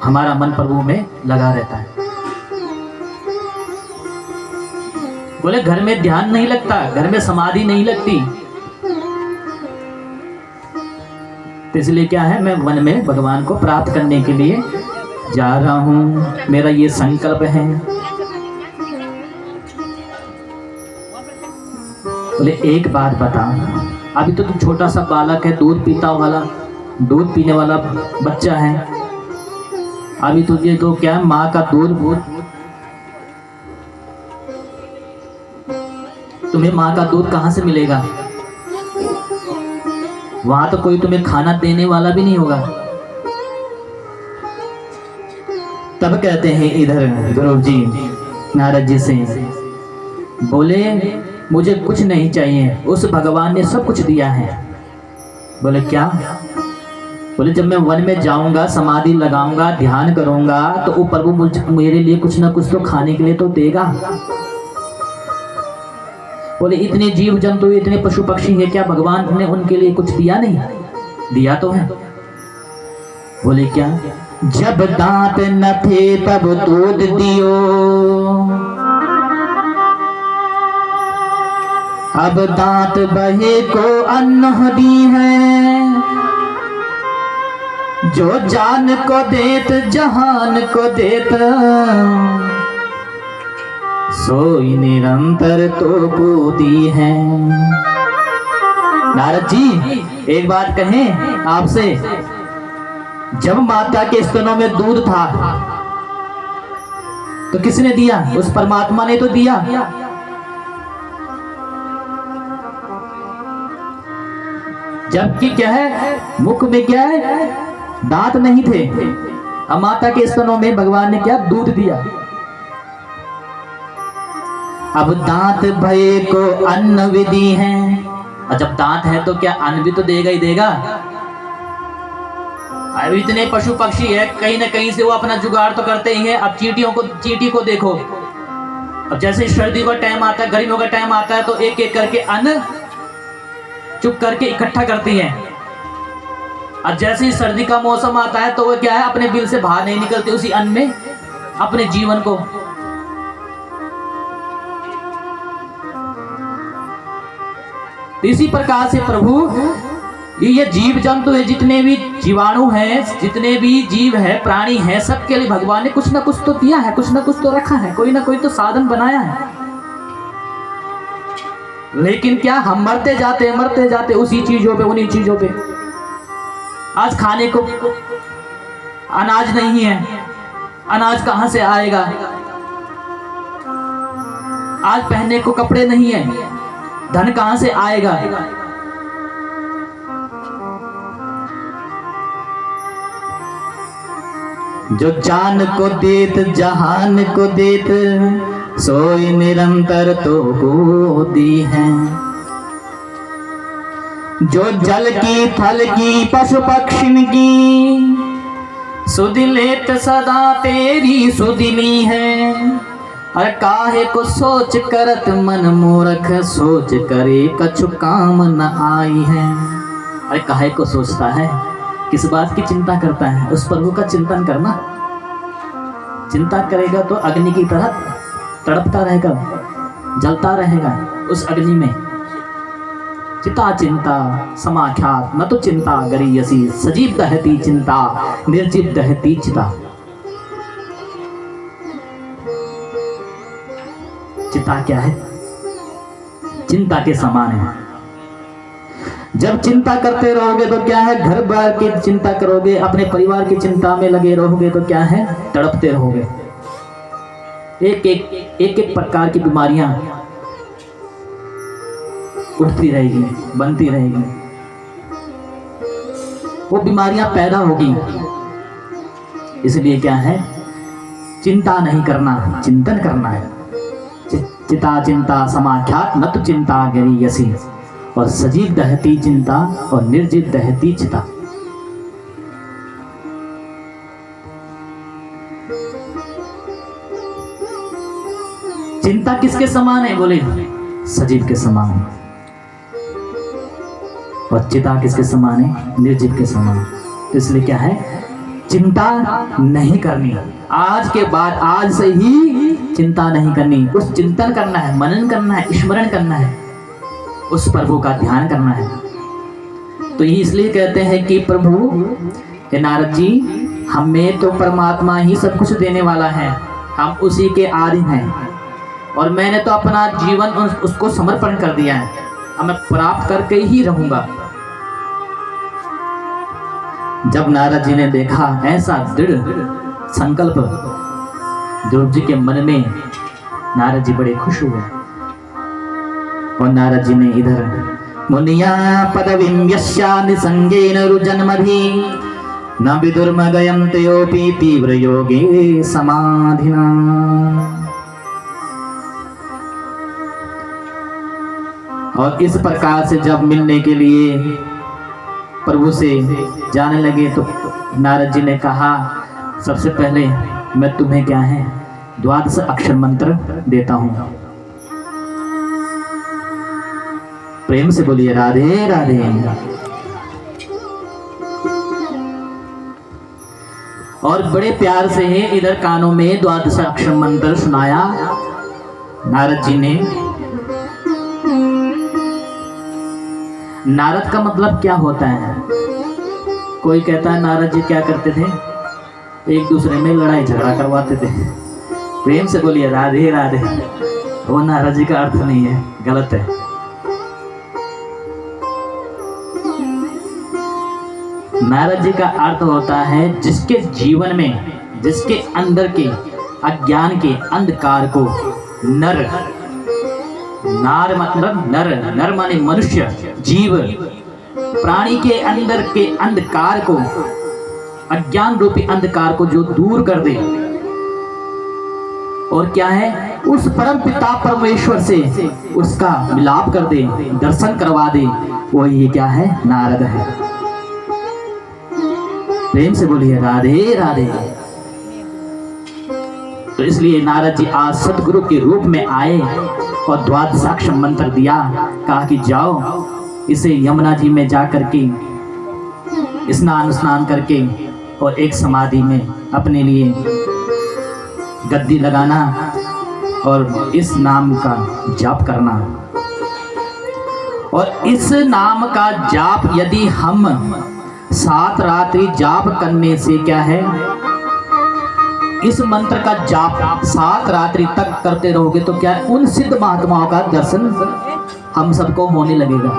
हमारा मन प्रभु में लगा रहता है। बोले घर में ध्यान नहीं लगता, घर में समाधि नहीं लगती, तो इसलिए क्या है, मैं वन में भगवान को प्राप्त करने के लिए जा रहा हूं, मेरा ये संकल्प है। बोले एक बात बता, अभी तो तू छोटा सा बालक है, दूध पीने वाला बच्चा है। अभी तुझे तो क्या, माँ का दूध तुम्हें माँ का दूध कहाँ से मिलेगा? वहां तो कोई तुम्हें खाना देने वाला भी नहीं होगा। तब कहते हैं इधर ध्रुव जी नारद जी से बोले, मुझे कुछ नहीं चाहिए, उस भगवान ने सब कुछ दिया है। बोले क्या? बोले जब मैं वन में जाऊंगा, समाधि लगाऊंगा, ध्यान करूंगा, तो वो प्रभु मेरे लिए कुछ ना कुछ तो खाने के लिए तो देगा। बोले इतने जीव जंतु, इतने पशु पक्षी है, क्या भगवान ने उनके लिए कुछ दिया नहीं? दिया तो है। बोले क्या? जब दांत न थे तब दूध दियो, अब दांत बहे को अन्न दी है, जो जान को देत जहान को देत, सोई निरंतर तो को दी है। नारद जी एक बात कहें आपसे, जब माता के स्तनों में दूध था तो किसने दिया? उस परमात्मा ने तो दिया। जबकि क्या है, मुख में क्या है, दांत नहीं थे, अब माता के स्तनों में भगवान ने क्या? दूध दिया। अब दांत भये को अन्न विधि है, और जब दांत है तो क्या अन्न भी तो देगा ही देगा। अब इतने पशु पक्षी है, कहीं ना कहीं से वो अपना जुगाड़ तो करते ही है। अब चींटी को देखो, अब जैसे सर्दी का टाइम आता है, गर्मियों का टाइम आता है, तो एक एक करके अन्न चुप करके इकट्ठा करती है। अब जैसे ही सर्दी का मौसम आता है तो वो क्या है, अपने बिल से बाहर नहीं निकलती, उसी अन्न में अपने जीवन को। तो इसी प्रकार से प्रभु ये जीव जंतु है, जितने भी जीवाणु हैं, जितने भी जीव है, प्राणी है, सबके लिए भगवान ने कुछ ना कुछ तो दिया है, कुछ ना कुछ तो रखा है, कोई ना कोई तो साधन बनाया है। लेकिन क्या हम मरते जाते उसी चीजों पे, उन्हीं चीजों पे। आज खाने को अनाज नहीं है, अनाज कहां से आएगा? आज पहनने को कपड़े नहीं है, धन कहां से आएगा? जो जान को देत जहान को देत, सोई निरंतर तो को दी है। जो जल की थल की पशु पक्षिन की, सुध लेत सदा तेरी सुधिनी है। अरे काहे को सोच करत मन मूर्ख, सोच करे कछु काम न आई है। अरे काहे को सोचता है, किस बात की चिंता करता है? उस प्रभु का चिंतन करना। चिंता करेगा तो अग्नि की तरह तड़पता रहेगा, जलता रहेगा उस अग्नि में। चिता चिंता समाख्यात न तो चिंता गरीयसी, सजीव दहती चिंता निर्जीव दहती चिता। चिता क्या है? चिंता के समान है। जब चिंता करते रहोगे तो क्या है, घर बार की चिंता करोगे, अपने परिवार की चिंता में लगे रहोगे तो क्या है, तड़पते रहोगे। एक एक प्रकार की बीमारियां उठती रहेगी, बनती रहेगी, वो बीमारियां पैदा होगी। इसलिए क्या है, चिंता नहीं करना, चिंतन करना है। चिता चिंता समाख्यात न तो चिंता गरीयसी, और सजीव दहती चिंता और निर्जीव दहती चिता। चिंता किसके समान है? बोले सजीव के समान। और चिता किसके समान है? निर्जीव के समान। तो इसलिए क्या है, चिंता नहीं करनी। आज के बाद, आज से ही चिंता नहीं करनी। उस चिंतन करना है, मनन करना है, स्मरण करना है, उस प्रभु का ध्यान करना है। तो ये इसलिए कहते हैं कि प्रभु हे नारद जी, हमें तो परमात्मा ही सब कुछ देने वाला है, हम उसी के आधीन हैं, और मैंने तो अपना जीवन उसको समर्पण कर दिया है, अब मैं प्राप्त करके ही रहूंगा। जब नारद जी ने देखा ऐसा दृढ़ संकल्प ध्रुव जी के मन में, नारद जी बड़े खुश हुए। और नारद जी ने इधर मुनिया पदवीं यस्या निसंगेन रुजन्मभि न विदुर्मगयन्त्योऽपि तीव्र योगे समाधिना। और इस प्रकार से जब मिलने के लिए प्रभु से जाने लगे तो नारद जी ने कहा सबसे पहले मैं तुम्हें क्या है द्वादश अक्षर मंत्र देता हूं। प्रेम से बोलिए राधे राधे। और बड़े प्यार से इधर कानों में द्वादश अक्षर मंत्र सुनाया नारद जी ने। नारद का मतलब क्या होता है? कोई कहता है नारद जी क्या करते थे, एक दूसरे में लड़ाई झगड़ा करवाते थे। प्रेम से बोलिए राधे राधे। वो नारद जी का अर्थ नहीं है, गलत है। नारद जी का अर्थ होता है जिसके जीवन में, जिसके अंदर के अज्ञान के अंधकार को नर, नार मतलब नर, नर माने मनुष्य, जीव, प्राणी के अंदर के अंधकार को, अज्ञान रूपी अंधकार को जो दूर कर दे और क्या है उस परम पिता परमेश्वर से उसका मिलाप कर दे, दर्शन करवा दे, वही क्या है नारद है। प्रेम से बोलिए राधे राधे। तो इसलिए नारद जी आज सतगुरु के रूप में आए और द्वादशाक्षर मंत्र दिया। कहा कि जाओ इसे यमुना जी में जा करके स्नान करके और एक समाधि में अपने लिए गद्दी लगाना और इस नाम का जाप करना। और इस नाम का जाप यदि हम 7 रात्रि जाप करने से क्या है, इस मंत्र का जाप 7 रात्रि तक करते रहोगे तो क्या उन सिद्ध महात्माओं का दर्शन हम सबको होने लगेगा।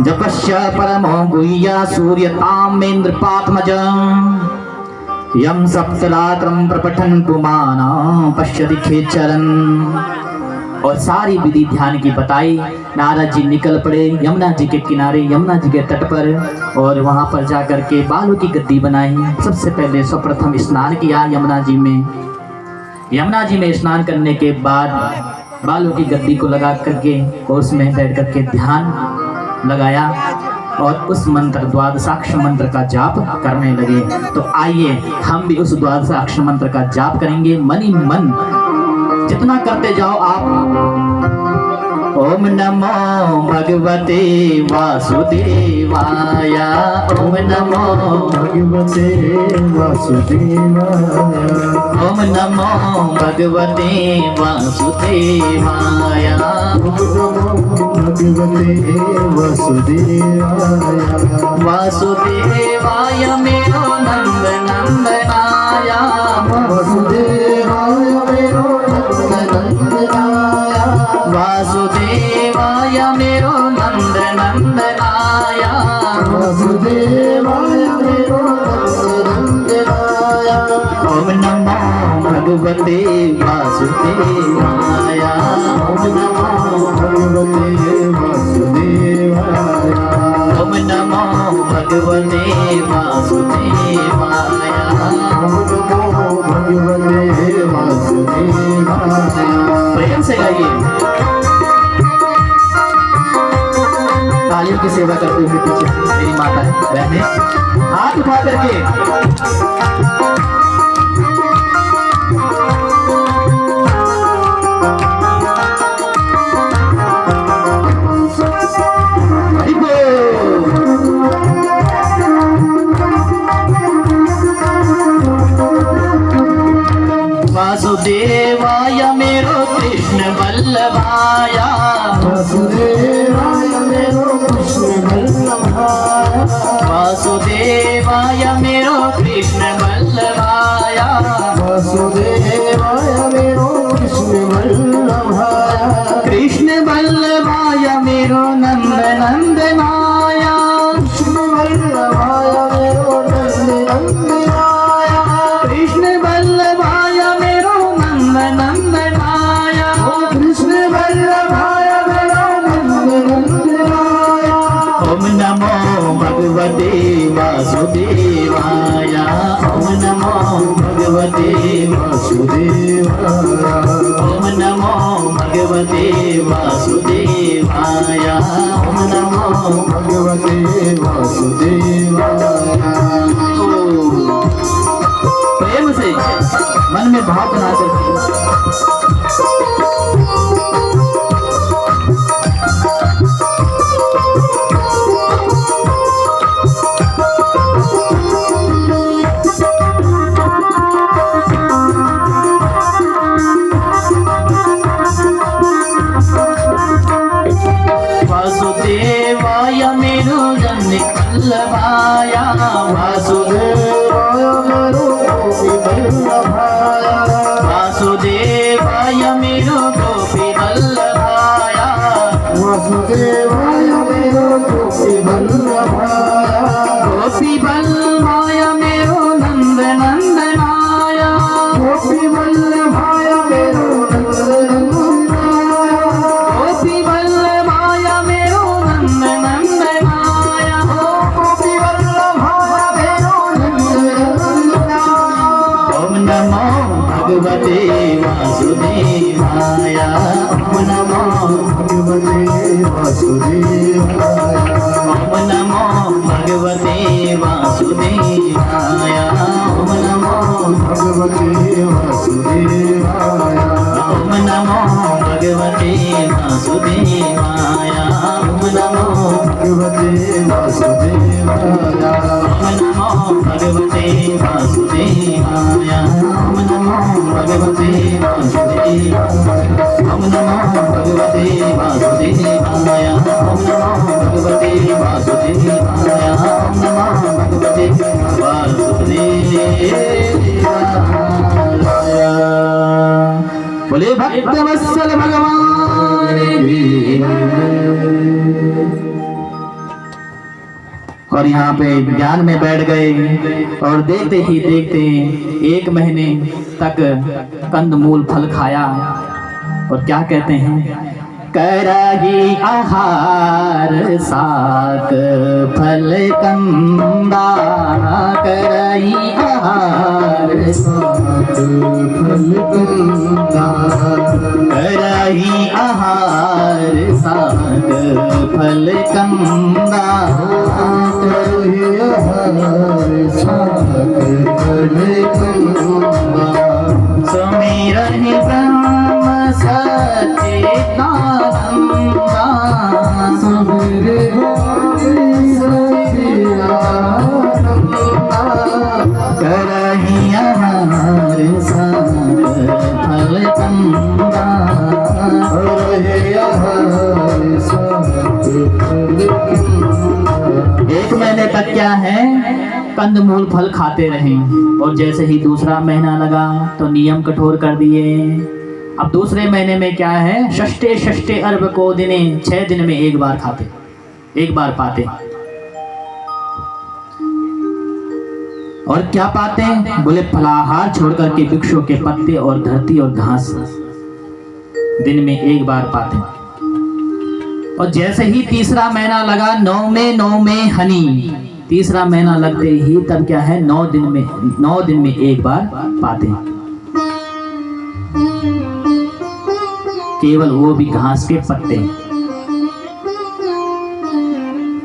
जपस्य परमो गुह्या सूर्यतामेन्द्रपात्मज यम सप्तरात्रं प्रपठन् पुमाना पश्यति खेचरन्। और सारी विधि ध्यान की बताई। नारद जी निकल पड़े यमुना जी के किनारे, यमुना जी के तट पर, और वहां पर जाकर के बालों की गद्दी बनाई। सबसे पहले सर्वप्रथम स्नान किया यमुना जी में। यमुना जी में स्नान करने के बाद बालों की गद्दी को लगा करके और उसमें बैठ करके ध्यान लगाया और उस मंत्र द्वादशाक्षर मंत्र का जाप करने लगे। तो आइए हम भी उस द्वादशाक्षर मंत्र का जाप करेंगे मन ही मन, जितना करते जाओ आप। ओम नमो भगवते वासुदेवाय, ओम नमो भगवते वासुदेवाय, ओम नमो भगवते वासुदेवाय, ओम नमो भगवते वासुदेवाय। वासुदेवाय मेरो नंद नंदनाय, वासुदेवाय मेरो नंद नंदनाय, वासुदेवाय मेरो नंद नंदनाय, वासुदेवाय मेरो नंद नंदनाय। ओम नमो भगवते वासुदेवाय, ओम नमो भगवते वासुदेवाय, ओम नमो भगवते वासुदेवाय। ओम नमो भगवते वासुदेवाय। प्रेम से गाइए, तालियों की सेवा करते हुए पीछे मेरी माता है, बहने हाथ उठा करके वासुदेवाय मेरो कृष्ण वल्लभाय, वासुदेवाय मेरो कृष्ण वल्लभाय, वासुदेवाय मेरो कृष्ण वल्लभाय, वासुदेवाय मेरो कृष्ण वल्लभाय, कृष्ण वल्लभाय मेरो नंद नंदनाय, कृष्ण वल्लभाय मेरो नंद नंदनाय, कृष्ण वल्लभाय मेरो नंद नंदनाय। भगवते वासुदेवाय ओम नमो भगवते वासुदेवाय ओम नमो भगवते वासुदेवाय ओम नमो भगवते वासुदेवाय। प्रेम से मन में भाव बना करके वासुदेवाय मेरो जन कल्लवाया वासुदेवाय मेरो गोपी वल्लभाया वासुदेवाय मेरो गोपी वल्लभाया वासुदेवाय मेरो गोपी वल्लभाय गोपी वल्लभाय मेरो नंद नंदनाय गोपी वल्लभाय मेरो नंदनंदनाय गोपी वल्लभाय मेरो नंद नंदनाय गोपी वल्लभाय मेरो नंदनंदनाय। ओम नमो भगवते वासुदेवाय ओम नमो भगवते वासुदेवाय ओम नमो भगवते वासुदेवाय ओम नमो भगवते वासुदेवाय ओम नमो भगवते वासुदेवाय ओम नमो भगवते वासुदेवाय ओम नमो भगवते वासुदेवाय ओम नमो भगवते वासुदेवाय ओम नमो भगवते वासुदेवाय ओम नमो भगवते वासुदेवाय ओम नमो भगवते वासुदेवाय। बोले भक्तवत्सल भगवान की। और यहाँ पे ज्ञान में बैठ गए और देखते ही देखते 1 महीने तक कंदमूल फल खाया और क्या कहते हैं करही आहार साक फल कंदा करही आहार सात फल कंदा करही आहार साक फल कंदा करहि आहार सात फल कंदा सुमिरहि ब्रह्म सच्चिदानंदा सबरे सच्चिदानंदा करहि आहार साक फल कंदा करहि आहार सात फल कंदा। 1 महीने तक क्या है कंदमूल फल खाते रहे और जैसे ही दूसरा महीना लगा तो नियम कठोर कर दिए। अब दूसरे महीने में क्या है षष्ठे अर्ब को दिने 6 दिन में 1 बार खाते 1 बार पाते। और क्या पाते बोले फलाहार छोड़ करके वृक्षों के पत्ते और धरती और घास दिन में 1 बार पाते। और जैसे ही तीसरा महीना लगा 9 में हनी तीसरा महीना लगते ही तब क्या है 9 दिन में 1 बार पाते केवल वो भी घास के पत्ते।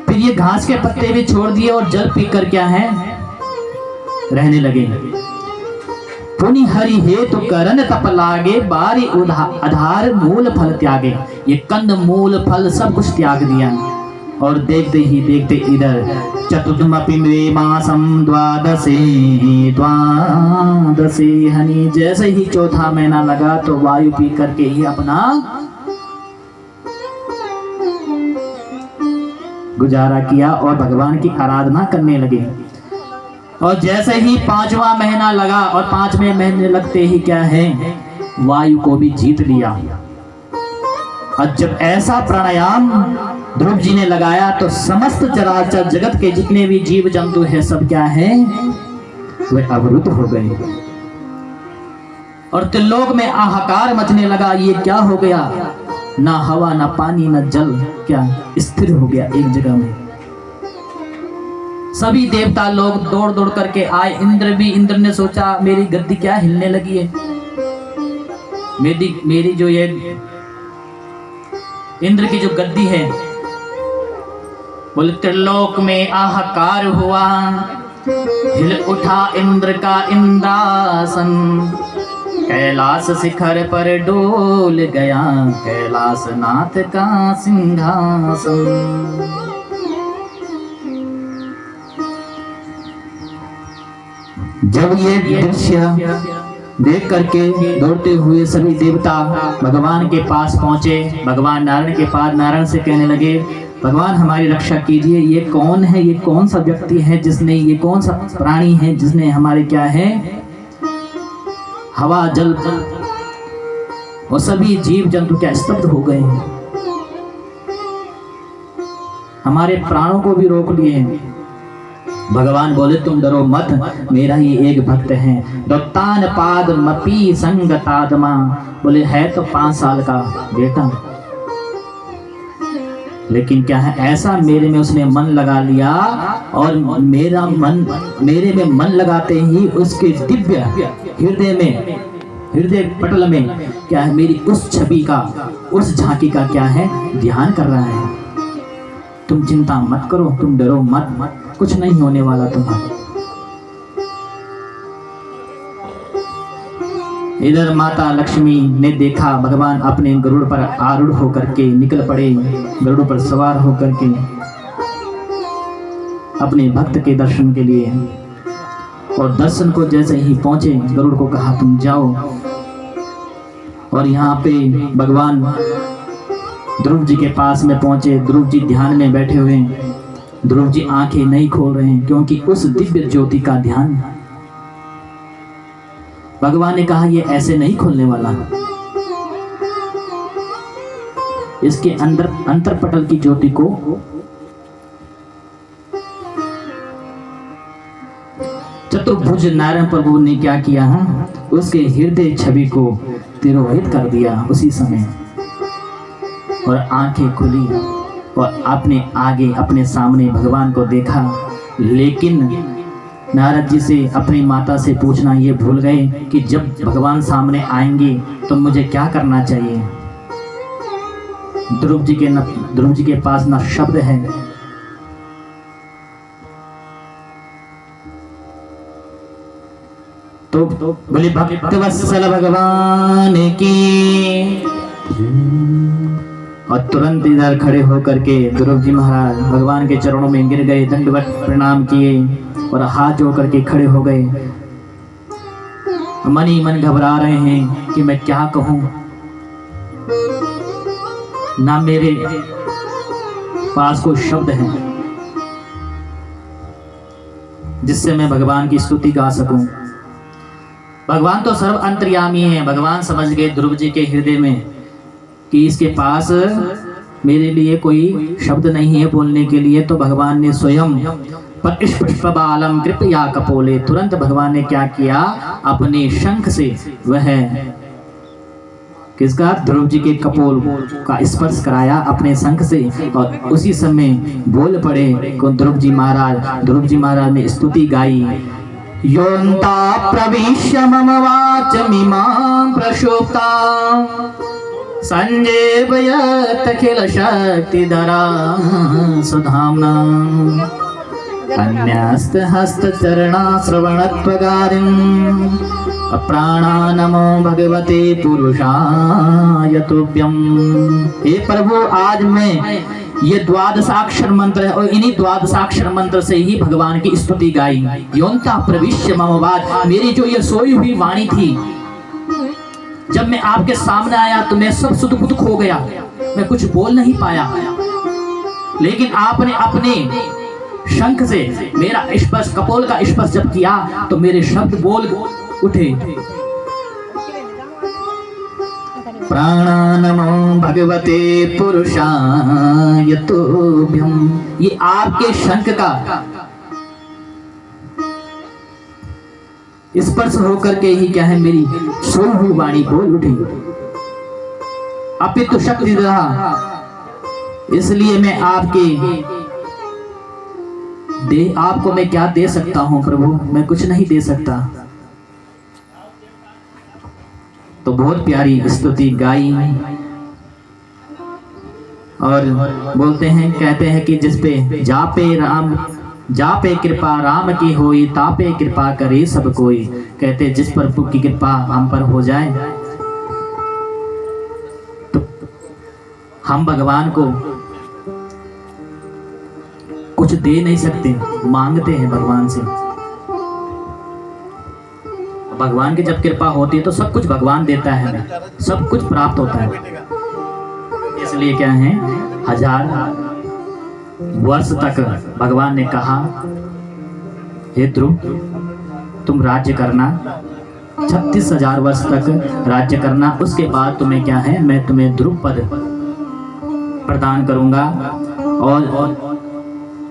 फिर ये घास के पत्ते भी छोड़ दिए और जल पीकर क्या है रहने लगे। पुनि हरि हेतु करन तप लागे बारी आधार मूल फल त्यागे। ये कंद मूल फल सब कुछ त्याग दिया और देखते ही देखते इधर चतुर्थमपि मे मासम द्वादशे हनी जैसे ही चौथा महीना लगा तो वायु पी करके ही अपना गुजारा किया और भगवान की आराधना करने लगे। और जैसे ही 5वां महीना लगा और 5वें महीने लगते ही क्या है वायु को भी जीत लिया। और जब ऐसा प्राणायाम ध्रुव जी ने लगाया तो समस्त चराचर जगत के जितने भी जीव जंतु है सब क्या है वे अवरुद्ध हो गए और त्रिलोक में हाहाकार मचने लगा। ये क्या हो गया, ना हवा ना पानी ना जल क्या स्थिर हो गया एक जगह में। सभी देवता लोग दौड़ दौड़ करके आए। इंद्र ने सोचा मेरी गद्दी क्या हिलने लगी है, मेरी जो ये इंद्र की जो गद्दी है, बोले त्रिलोक में आहाकार हुआ, हिल उठा इंद्र का इंद्रासन, कैलाश शिखर पर डोल गया कैलाश नाथ का सिंहासन। जब ये दृश्य देख करके दौड़ते हुए सभी देवता भगवान के पास पहुंचे, भगवान नारायण के पास नारायण से कहने लगे, भगवान हमारी रक्षा कीजिए, ये कौन है, ये कौन सा व्यक्ति है जिसने, ये कौन सा प्राणी है जिसने हमारे क्या है हवा जल और सभी जीव जंतु क्या स्तब्ध हो गए हैं, हमारे प्राणों को भी रोक लिए। भगवान बोले तुम डरो मत, मेरा ही एक भक्त है, दत्तान पाद मपी संगतादमा, बोले है तो 5 साल का बेटा, लेकिन क्या है ऐसा मेरे में उसने मन लगा लिया, और मेरे में मन लगाते ही उसके दिव्य हृदय पटल में क्या है मेरी उस छवि का, उस झांकी का क्या है ध्यान कर रहा है। तुम चिंता मत करो, तुम डरो मत, कुछ नहीं होने वाला तुम्हारा। इधर माता लक्ष्मी ने देखा भगवान अपने गरुड़ पर आरूढ़ होकर के निकल पड़े, गरुड़ पर सवार होकर के अपने भक्त के दर्शन के लिए, और दर्शन को जैसे ही पहुंचे गरुड़ को कहा तुम जाओ। और यहाँ पे भगवान ध्रुव जी के पास में पहुंचे, ध्रुव जी ध्यान में बैठे हुए हैं, ध्रुव जी आंखें नहीं खोल रहे हैं क्योंकि उस दिव्य ज्योति का ध्यान। भगवान ने कहा ये ऐसे नहीं खोलने वाला, इसके अंदर अंतरपटल की ज्योति को चतुर्भुज नारायण प्रभु ने क्या किया है, उसके हृदय छवि को तिरोहित कर दिया उसी समय, और आंखें खुली और अपने आगे अपने सामने भगवान को देखा। लेकिन नारद जी से अपनी माता से पूछना ये भूल गए कि जब भगवान सामने आएंगे तो मुझे क्या करना चाहिए। ध्रुव जी के पास ना शब्द है, तो बोले भक्तवत्सल भगवान की, और तुरंत इधर खड़े होकर के ध्रुव जी महाराज भगवान के चरणों में गिर गए, दंडवत प्रणाम किए और हाथ जोड़ करके खड़े हो गए। मन ही मन घबरा रहे हैं कि मैं क्या कहूं, ना मेरे पास कोई शब्द है जिससे मैं भगवान की स्तुति गा सकूं। भगवान तो सर्व अंतर्यामी है। भगवान समझ गए ध्रुव जी के हृदय में कि इसके पास मेरे लिए कोई शब्द नहीं है बोलने के लिए, तो भगवान ने स्वयं पुष्पबालम कृपया कपोले, तुरंत भगवान ने क्या किया, अपने शंख से वह किसका, ध्रुव जी के कपोल का स्पर्श कराया अपने शंख से, और उसी समय बोल पड़े ध्रुव जी महाराज ने स्तुति गाई। योन्ता प्रविश्य मम वाचमिमां प्रशोक्ता संजीवयत् अखिल शक्तिधरा सुधाम्ना अन्यस्त हस्त चरणा श्रवणत्वगारिं प्राणा नमो भगवते पुरुषाय तुभ्यं। हे प्रभु, आज मैं ये द्वादशाक्षर मंत्र है और इन्हीं द्वादशाक्षर मंत्र से ही भगवान की स्तुति गाई। योन्ता प्रविश्य मम वाच, मेरी जो ये सोई हुई वाणी थी, जब मैं आपके सामने आया तो मैं सब सुध बुध खो गया, मैं कुछ बोल नहीं पाया, लेकिन आपने अपने शंख से मेरा स्पर्श, कपोल का स्पर्श जब किया तो मेरे शब्द बोल उठे। प्राणा नमो भगवते पुरुषाय तुभ्यं। ये आपके शंख का स्पर्श होकर के ही क्या है मेरी सोई हुई वाणी बोल उठी। अपितु शक्ति रहा, इसलिए मैं आपके दे आपको मैं क्या दे सकता हूँ प्रभु, मैं कुछ नहीं दे सकता। तो बहुत प्यारी स्तुति गाई और बोलते हैं, कहते हैं कि जिस पे जापे कृपा राम की होई, तापे कृपा करे सब कोई। कहते जिस प्रभु की कृपा हम पर हो जाए तो हम भगवान को कुछ दे नहीं सकते, मांगते हैं भगवान से। भगवान की जब कृपा होती है तो सब कुछ भगवान देता है हमें, सब कुछ प्राप्त होता है। इसलिए क्या है, 1000 वर्ष तक भगवान ने कहा, हे ध्रुव तुम राज्य करना, 36,000 वर्ष तक राज्य करना। उसके बाद तुम्हें क्या है, मैं तुम्हें ध्रुव पद प्रदान करूंगा और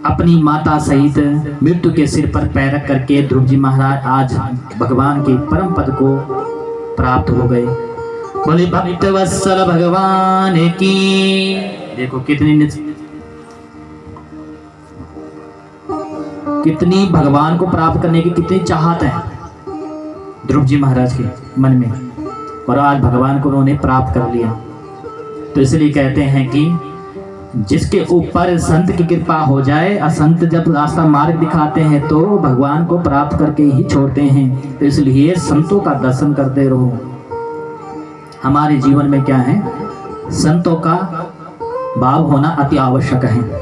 अपनी माता सहित मृत्यु के सिर पर पैर रख करके ध्रुव जी महाराज आज भगवान के परम पद को प्राप्त हो गए। बोले भक्त वत्सल भगवान की। देखो कितनी भगवान को प्राप्त करने की कितनी चाहत है ध्रुव जी महाराज के मन में, और आज भगवान को उन्होंने प्राप्त कर लिया। तो इसलिए कहते हैं कि जिसके ऊपर संत की कृपा हो जाए, असंत जब रास्ता मार्ग दिखाते हैं तो भगवान को प्राप्त करके ही छोड़ते हैं। तो इसलिए संतों का दर्शन करते रहो। हमारे जीवन में क्या है, संतों का भाव होना अति आवश्यक है।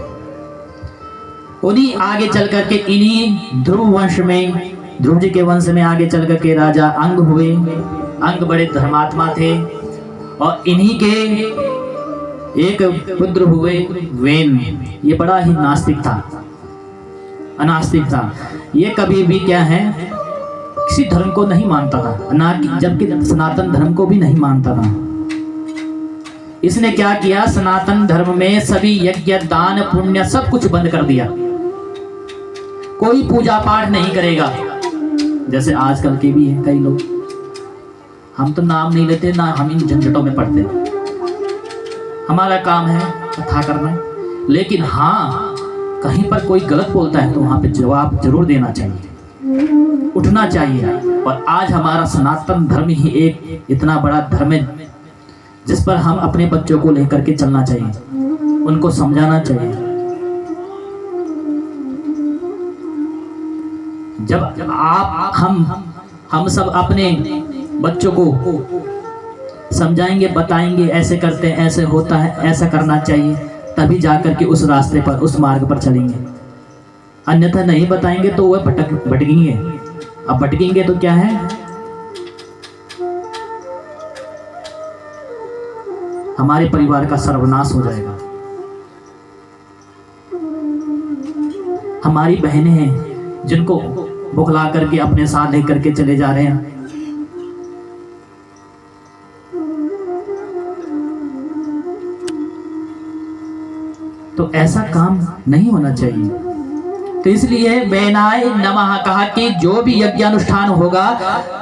उन्हीं आगे चल करके इन्हीं ध्रुव वंश में, ध्रुव जी के वंश में आगे चल करके राजा अंग हुए। अंग बड़े धर्मात्मा थे और इन्हीं के एक पुत्र हुए वेन। ये बड़ा ही नास्तिक था, अनास्तिक था। ये कभी भी क्या है, किसी धर्म को नहीं मानता था, ना जबकि सनातन धर्म को भी नहीं मानता था। इसने क्या किया, सनातन धर्म में सभी यज्ञ दान पुण्य सब कुछ बंद कर दिया। कोई पूजा पाठ नहीं करेगा, जैसे आजकल के भी हैं कई लोग। हम तो नाम नहीं लेते, ना हम इन झंझटों में पड़ते, हमारा काम है कथा करना। लेकिन हाँ, कहीं पर कोई गलत बोलता है तो वहां पे जवाब जरूर देना चाहिए, उठना चाहिए। और आज हमारा सनातन धर्म ही एक इतना बड़ा धर्म है जिस पर हम अपने बच्चों को लेकर के चलना चाहिए, उनको समझाना चाहिए। जब आप हम सब अपने बच्चों को समझाएंगे, बताएंगे, ऐसे करते हैं, ऐसे होता है, ऐसा करना चाहिए, तभी जाकर के उस रास्ते पर, उस मार्ग पर चलेंगे। अन्यथा नहीं बताएंगे तो वह भटकेंगे। अब भटकेंगे तो क्या है, हमारे परिवार का सर्वनाश हो जाएगा। हमारी बहनें हैं जिनको बुखला करके अपने साथ लेकर के चले जा रहे हैं। तो ऐसा काम नहीं होना चाहिए। तो इसलिए वेनाय नमः कहा कि जो भी यज्ञ अनुष्ठान होगा,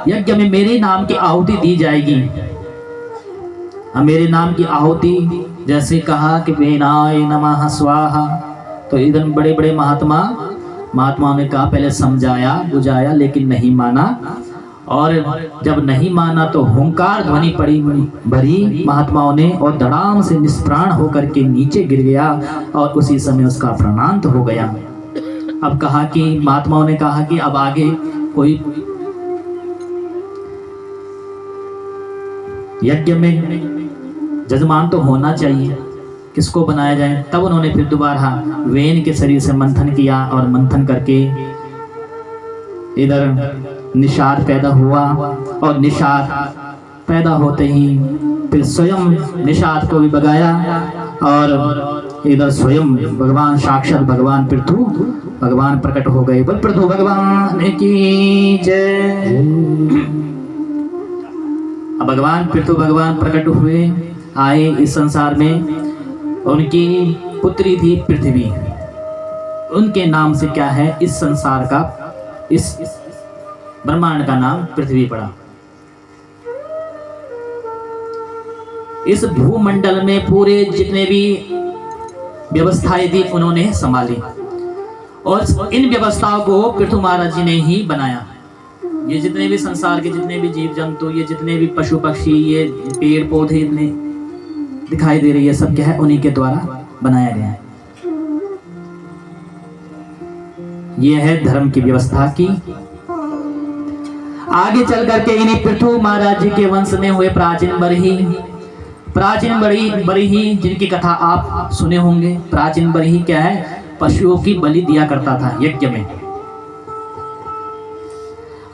यज्ञ में मेरे नाम की आहुति दी जाएगी। मेरे नाम की आहुति, जैसे कहा कि वेनाय नमः स्वाहा, तो इधर बड़े बड़े महात्माओं ने कहा, पहले समझाया बुझाया लेकिन नहीं माना, और जब नहीं माना तो हुंकार ध्वनि पड़ी भरी महात्माओं ने, और धड़ाम से निष्प्राण होकर के नीचे गिर गया और उसी समय उसका प्राणांत हो गया। अब कहा कि महात्माओं ने कहा कि अब आगे कोई यज्ञ में जजमान तो होना चाहिए, किसको बनाया जाए। तब उन्होंने फिर दोबारा वेन के शरीर से मंथन किया और मंथन करके इधर निषाद पैदा हुआ, और निषाद पैदा होते ही फिर स्वयं निषाद को भी बगाया, और इधर स्वयं भगवान, साक्षात भगवान पृथु भगवान प्रकट हो गए। बोल पृथु भगवान की जय। अब भगवान पृथु भगवान प्रकट हुए, आए इस संसार में। उनकी पुत्री थी पृथ्वी, उनके नाम से क्या है, इस संसार का, इस ब्रह्मांड का नाम पृथ्वी पड़ा। इस भूमंडल में पूरे जितने भी व्यवस्थाएं थी उन्होंने संभाली, और इन व्यवस्थाओं को पृथु महाराज जी ने ही बनाया। ये जितने भी संसार के जितने भी जीव जंतु, ये जितने भी पशु पक्षी, ये पेड़ पौधे इतने दिखाई दे रही है, सब क्या है, उन्हीं के द्वारा बनाया गया है। ये है धर्म की व्यवस्था की। आगे चल करके इन्हीं पृथु महाराज जी के वंश में हुए प्राचीन बरही जिनकी कथा आप सुने होंगे। प्राचीन बरही क्या है, पशुओं की बलि दिया करता था यज्ञ में।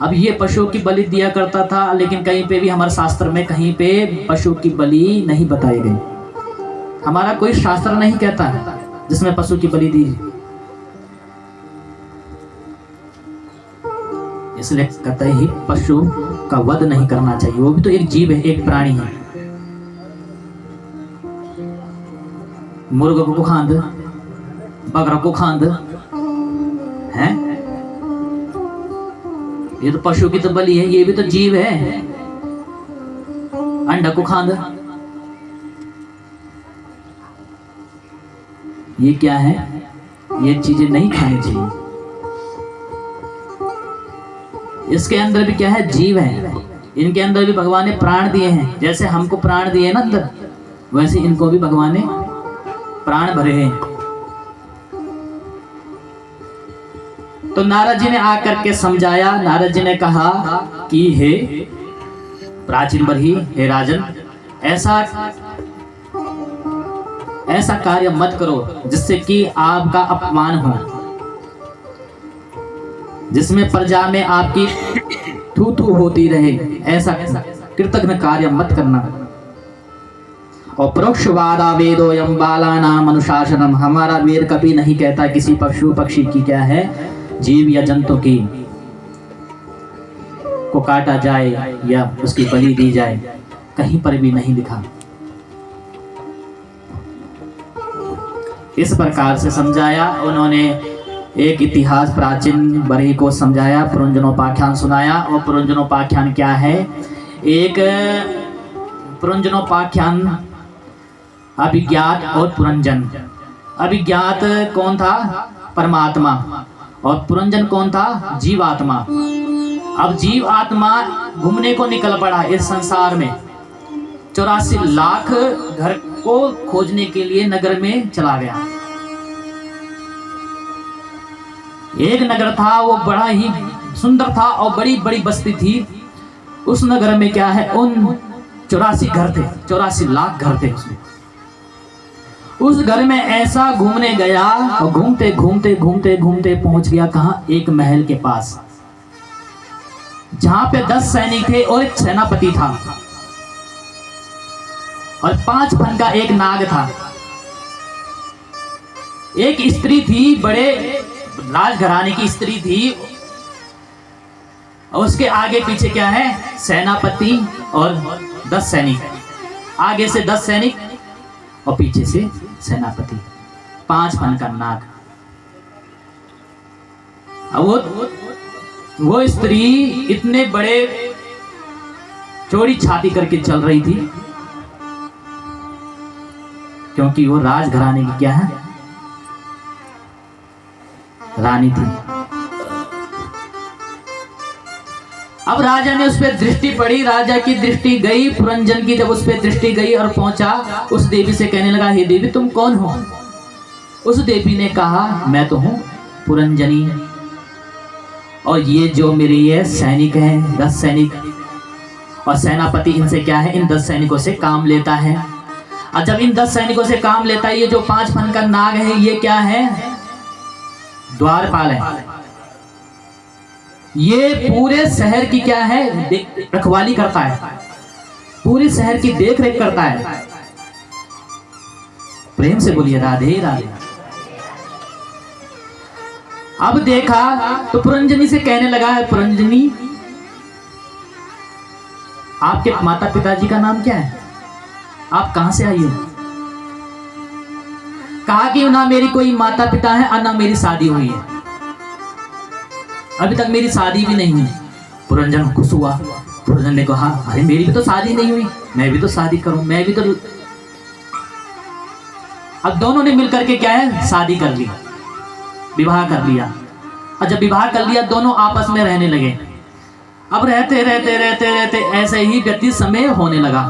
अब ये पशुओं की बलि दिया करता था, लेकिन कहीं पे भी हमारे शास्त्र में कहीं पे पशु की बलि नहीं बताई गई। हमारा कोई शास्त्र नहीं कहता जिसमें पशु की बलि दी, इसलिए कतई ही पशु का वध नहीं करना चाहिए। वो भी तो एक जीव है, एक प्राणी है। मुर्ग को खांद, बकरा को खांद है, ये तो पशु की तो बलि है, ये भी तो जीव है। अंडा को खांद, ये क्या है, ये चीजें नहीं खानी चाहिए। इसके अंदर भी क्या है, जीव है। इनके अंदर भी भगवान ने प्राण दिए हैं। जैसे हमको प्राण दिए ना अंदर, वैसे इनको भी भगवान ने प्राण भरे हैं। तो नारद जी ने आकर के समझाया। नारद जी ने कहा कि हे प्राचीन बरही, हे राजन, ऐसा कार्य मत करो जिससे कि आपका अपमान हो, जिसमें प्रजा में आपकी थू थू होती रहे। ऐसा कृतघ्न कार्य मत करना। और परोक्षवादा वेदोयम बालानाम अनुशासनम, हमारा वेद कभी नहीं कहता किसी पशु पक्षी की क्या है, जीव या जंतु की को काटा जाए या उसकी बलि दी जाए, कहीं पर भी नहीं लिखा। इस प्रकार से समझाया उन्होंने। एक इतिहास प्राचीन बरही को समझाया, पुरंजनोपाख्यान सुनाया। और पुरंजनोपाख्यान क्या है, एक पुरंजनोपाख्यान अभिज्ञात और पुरंजन। अभिज्ञात कौन था, परमात्मा, और पुरंजन कौन था, जीवात्मा। अब जीव आत्मा घूमने को निकल पड़ा इस संसार में। 84 लाख घर को खोजने के लिए नगर में चला गया। एक नगर था, वो बड़ा ही सुंदर था और बड़ी बड़ी बस्ती थी। उस नगर में क्या है, उन 84 घर थे, 84 लाख घर थे उसमें। उस घर में ऐसा घूमने गया और घूमते घूमते घूमते घूमते पहुंच गया कहाँ, एक महल के पास, जहां पे 10 सैनिक थे और एक सेनापति था और 5 फन का एक नाग था। एक स्त्री थी, बड़े राजघराने की स्त्री थी, और उसके आगे पीछे क्या है, सेनापति और 10 सैनिक। आगे से 10 सैनिक और पीछे से सेनापति, 5 फन का नाग। अब वो स्त्री इतने बड़े चौड़ी छाती करके चल रही थी, क्योंकि वो राजघराने की क्या है, रानी थी। अब राजा ने उस पर दृष्टि पड़ी, राजा की दृष्टि गई, पुरंजन की जब उस पर दृष्टि गई और पहुंचा, उस देवी से कहने लगा, हे देवी तुम कौन हो। उस देवी ने कहा, मैं तो हूं पुरंजनी, और ये जो मेरी ये सैनिक हैं 10 सैनिक, और सेनापति इनसे क्या है, इन 10 सैनिकों से काम लेता है। और जब इन 10 सैनिकों से काम लेता है, ये जो 5 फन का नाग है, ये क्या है, द्वारपाल है। ये पूरे शहर की क्या है, रखवाली करता है, पूरे शहर की देख रेख करता है। प्रेम से बोलिए राधे राधे। अब देखा तो पुरंजनी से कहने लगा है, पुरंजनी आपके माता पिताजी का नाम क्या है, आप कहां से आई हो। कहा कि ना मेरी कोई माता पिता है और ना मेरी शादी हुई है, अभी तक मेरी शादी भी नहीं हुई। पुरंजन खुश हुआ। पुरंजन ने कहा, अरे मेरी भी तो शादी नहीं हुई, मैं भी तो शादी करूं, मैं भी तो। अब दोनों ने मिलकर के क्या है, शादी कर ली। विवाह कर लिया। और जब विवाह कर लिया दोनों आपस में रहने लगे। अब रहते रहते रहते रहते ऐसे ही व्यतीत समय होने लगा।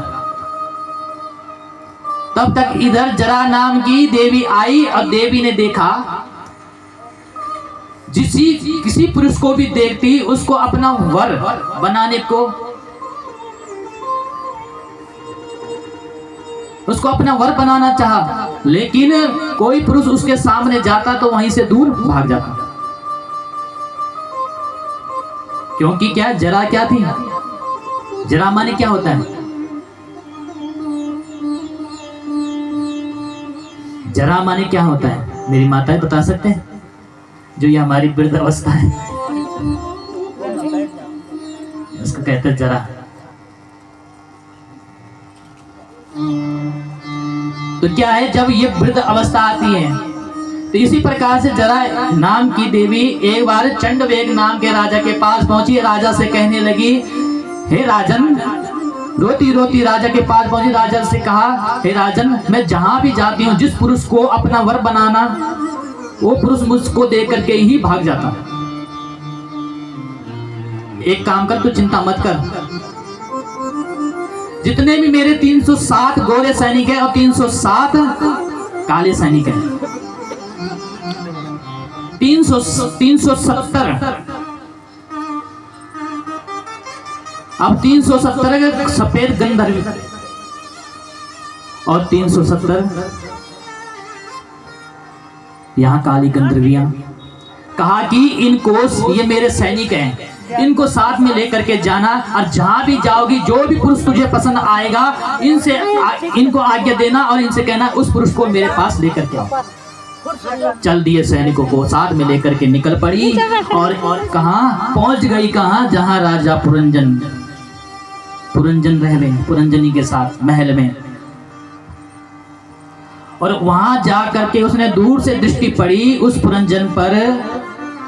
तब तक इधर जरा नाम की देवी आई और देवी ने देखा किसी पुरुष को भी देखती उसको अपना वर बनाने को, उसको अपना वर बनाना चाहा, लेकिन कोई पुरुष उसके सामने जाता तो वहीं से दूर भाग जाता। क्योंकि क्या जरा क्या थी? जरा माने क्या होता है? जरा माने क्या होता है? मेरी माताएं बता सकते हैं? जो ये हमारी वृद्ध अवस्था है उसको कहते हैं जरा। तो क्या है, जब ये वृद्ध अवस्था आती है तो इसी प्रकार से जरा नाम की देवी एक बार चंडवेग नाम के राजा के पास पहुंची। राजा से कहने लगी, हे राजन, रोती रोती राजा के पास पहुंची। राजा से कहा, हे राजन, मैं जहां भी जाती हूँ जिस पुरुष को अपना वर बनाना वो पुरुष मुझको देख करके ही भाग जाता। एक काम कर, तू चिंता मत कर, जितने भी मेरे 307 गोरे सैनिक हैं और 307 काले सैनिक हैं, 370 अब 370 सफेद गंधर्व और 370 यहाँ काली गंधर्वियां। कहा कि इनको, ये मेरे सैनिक हैं, इनको साथ में लेकर के जाना और जहां भी जाओगी जो भी पुरुष तुझे पसंद आएगा इनको आज्ञा देना और इनसे कहना उस पुरुष को मेरे पास लेकर के आओ। चल दिए सैनिकों को साथ में लेकर के निकल पड़ी और कहाँ पहुंच गई? कहाँ? जहां राजा पुरंजन रह रहे, पुरंजनी के साथ महल में। और वहां जा करके उसने दूर से दृष्टि पड़ी उस पुरंजन पर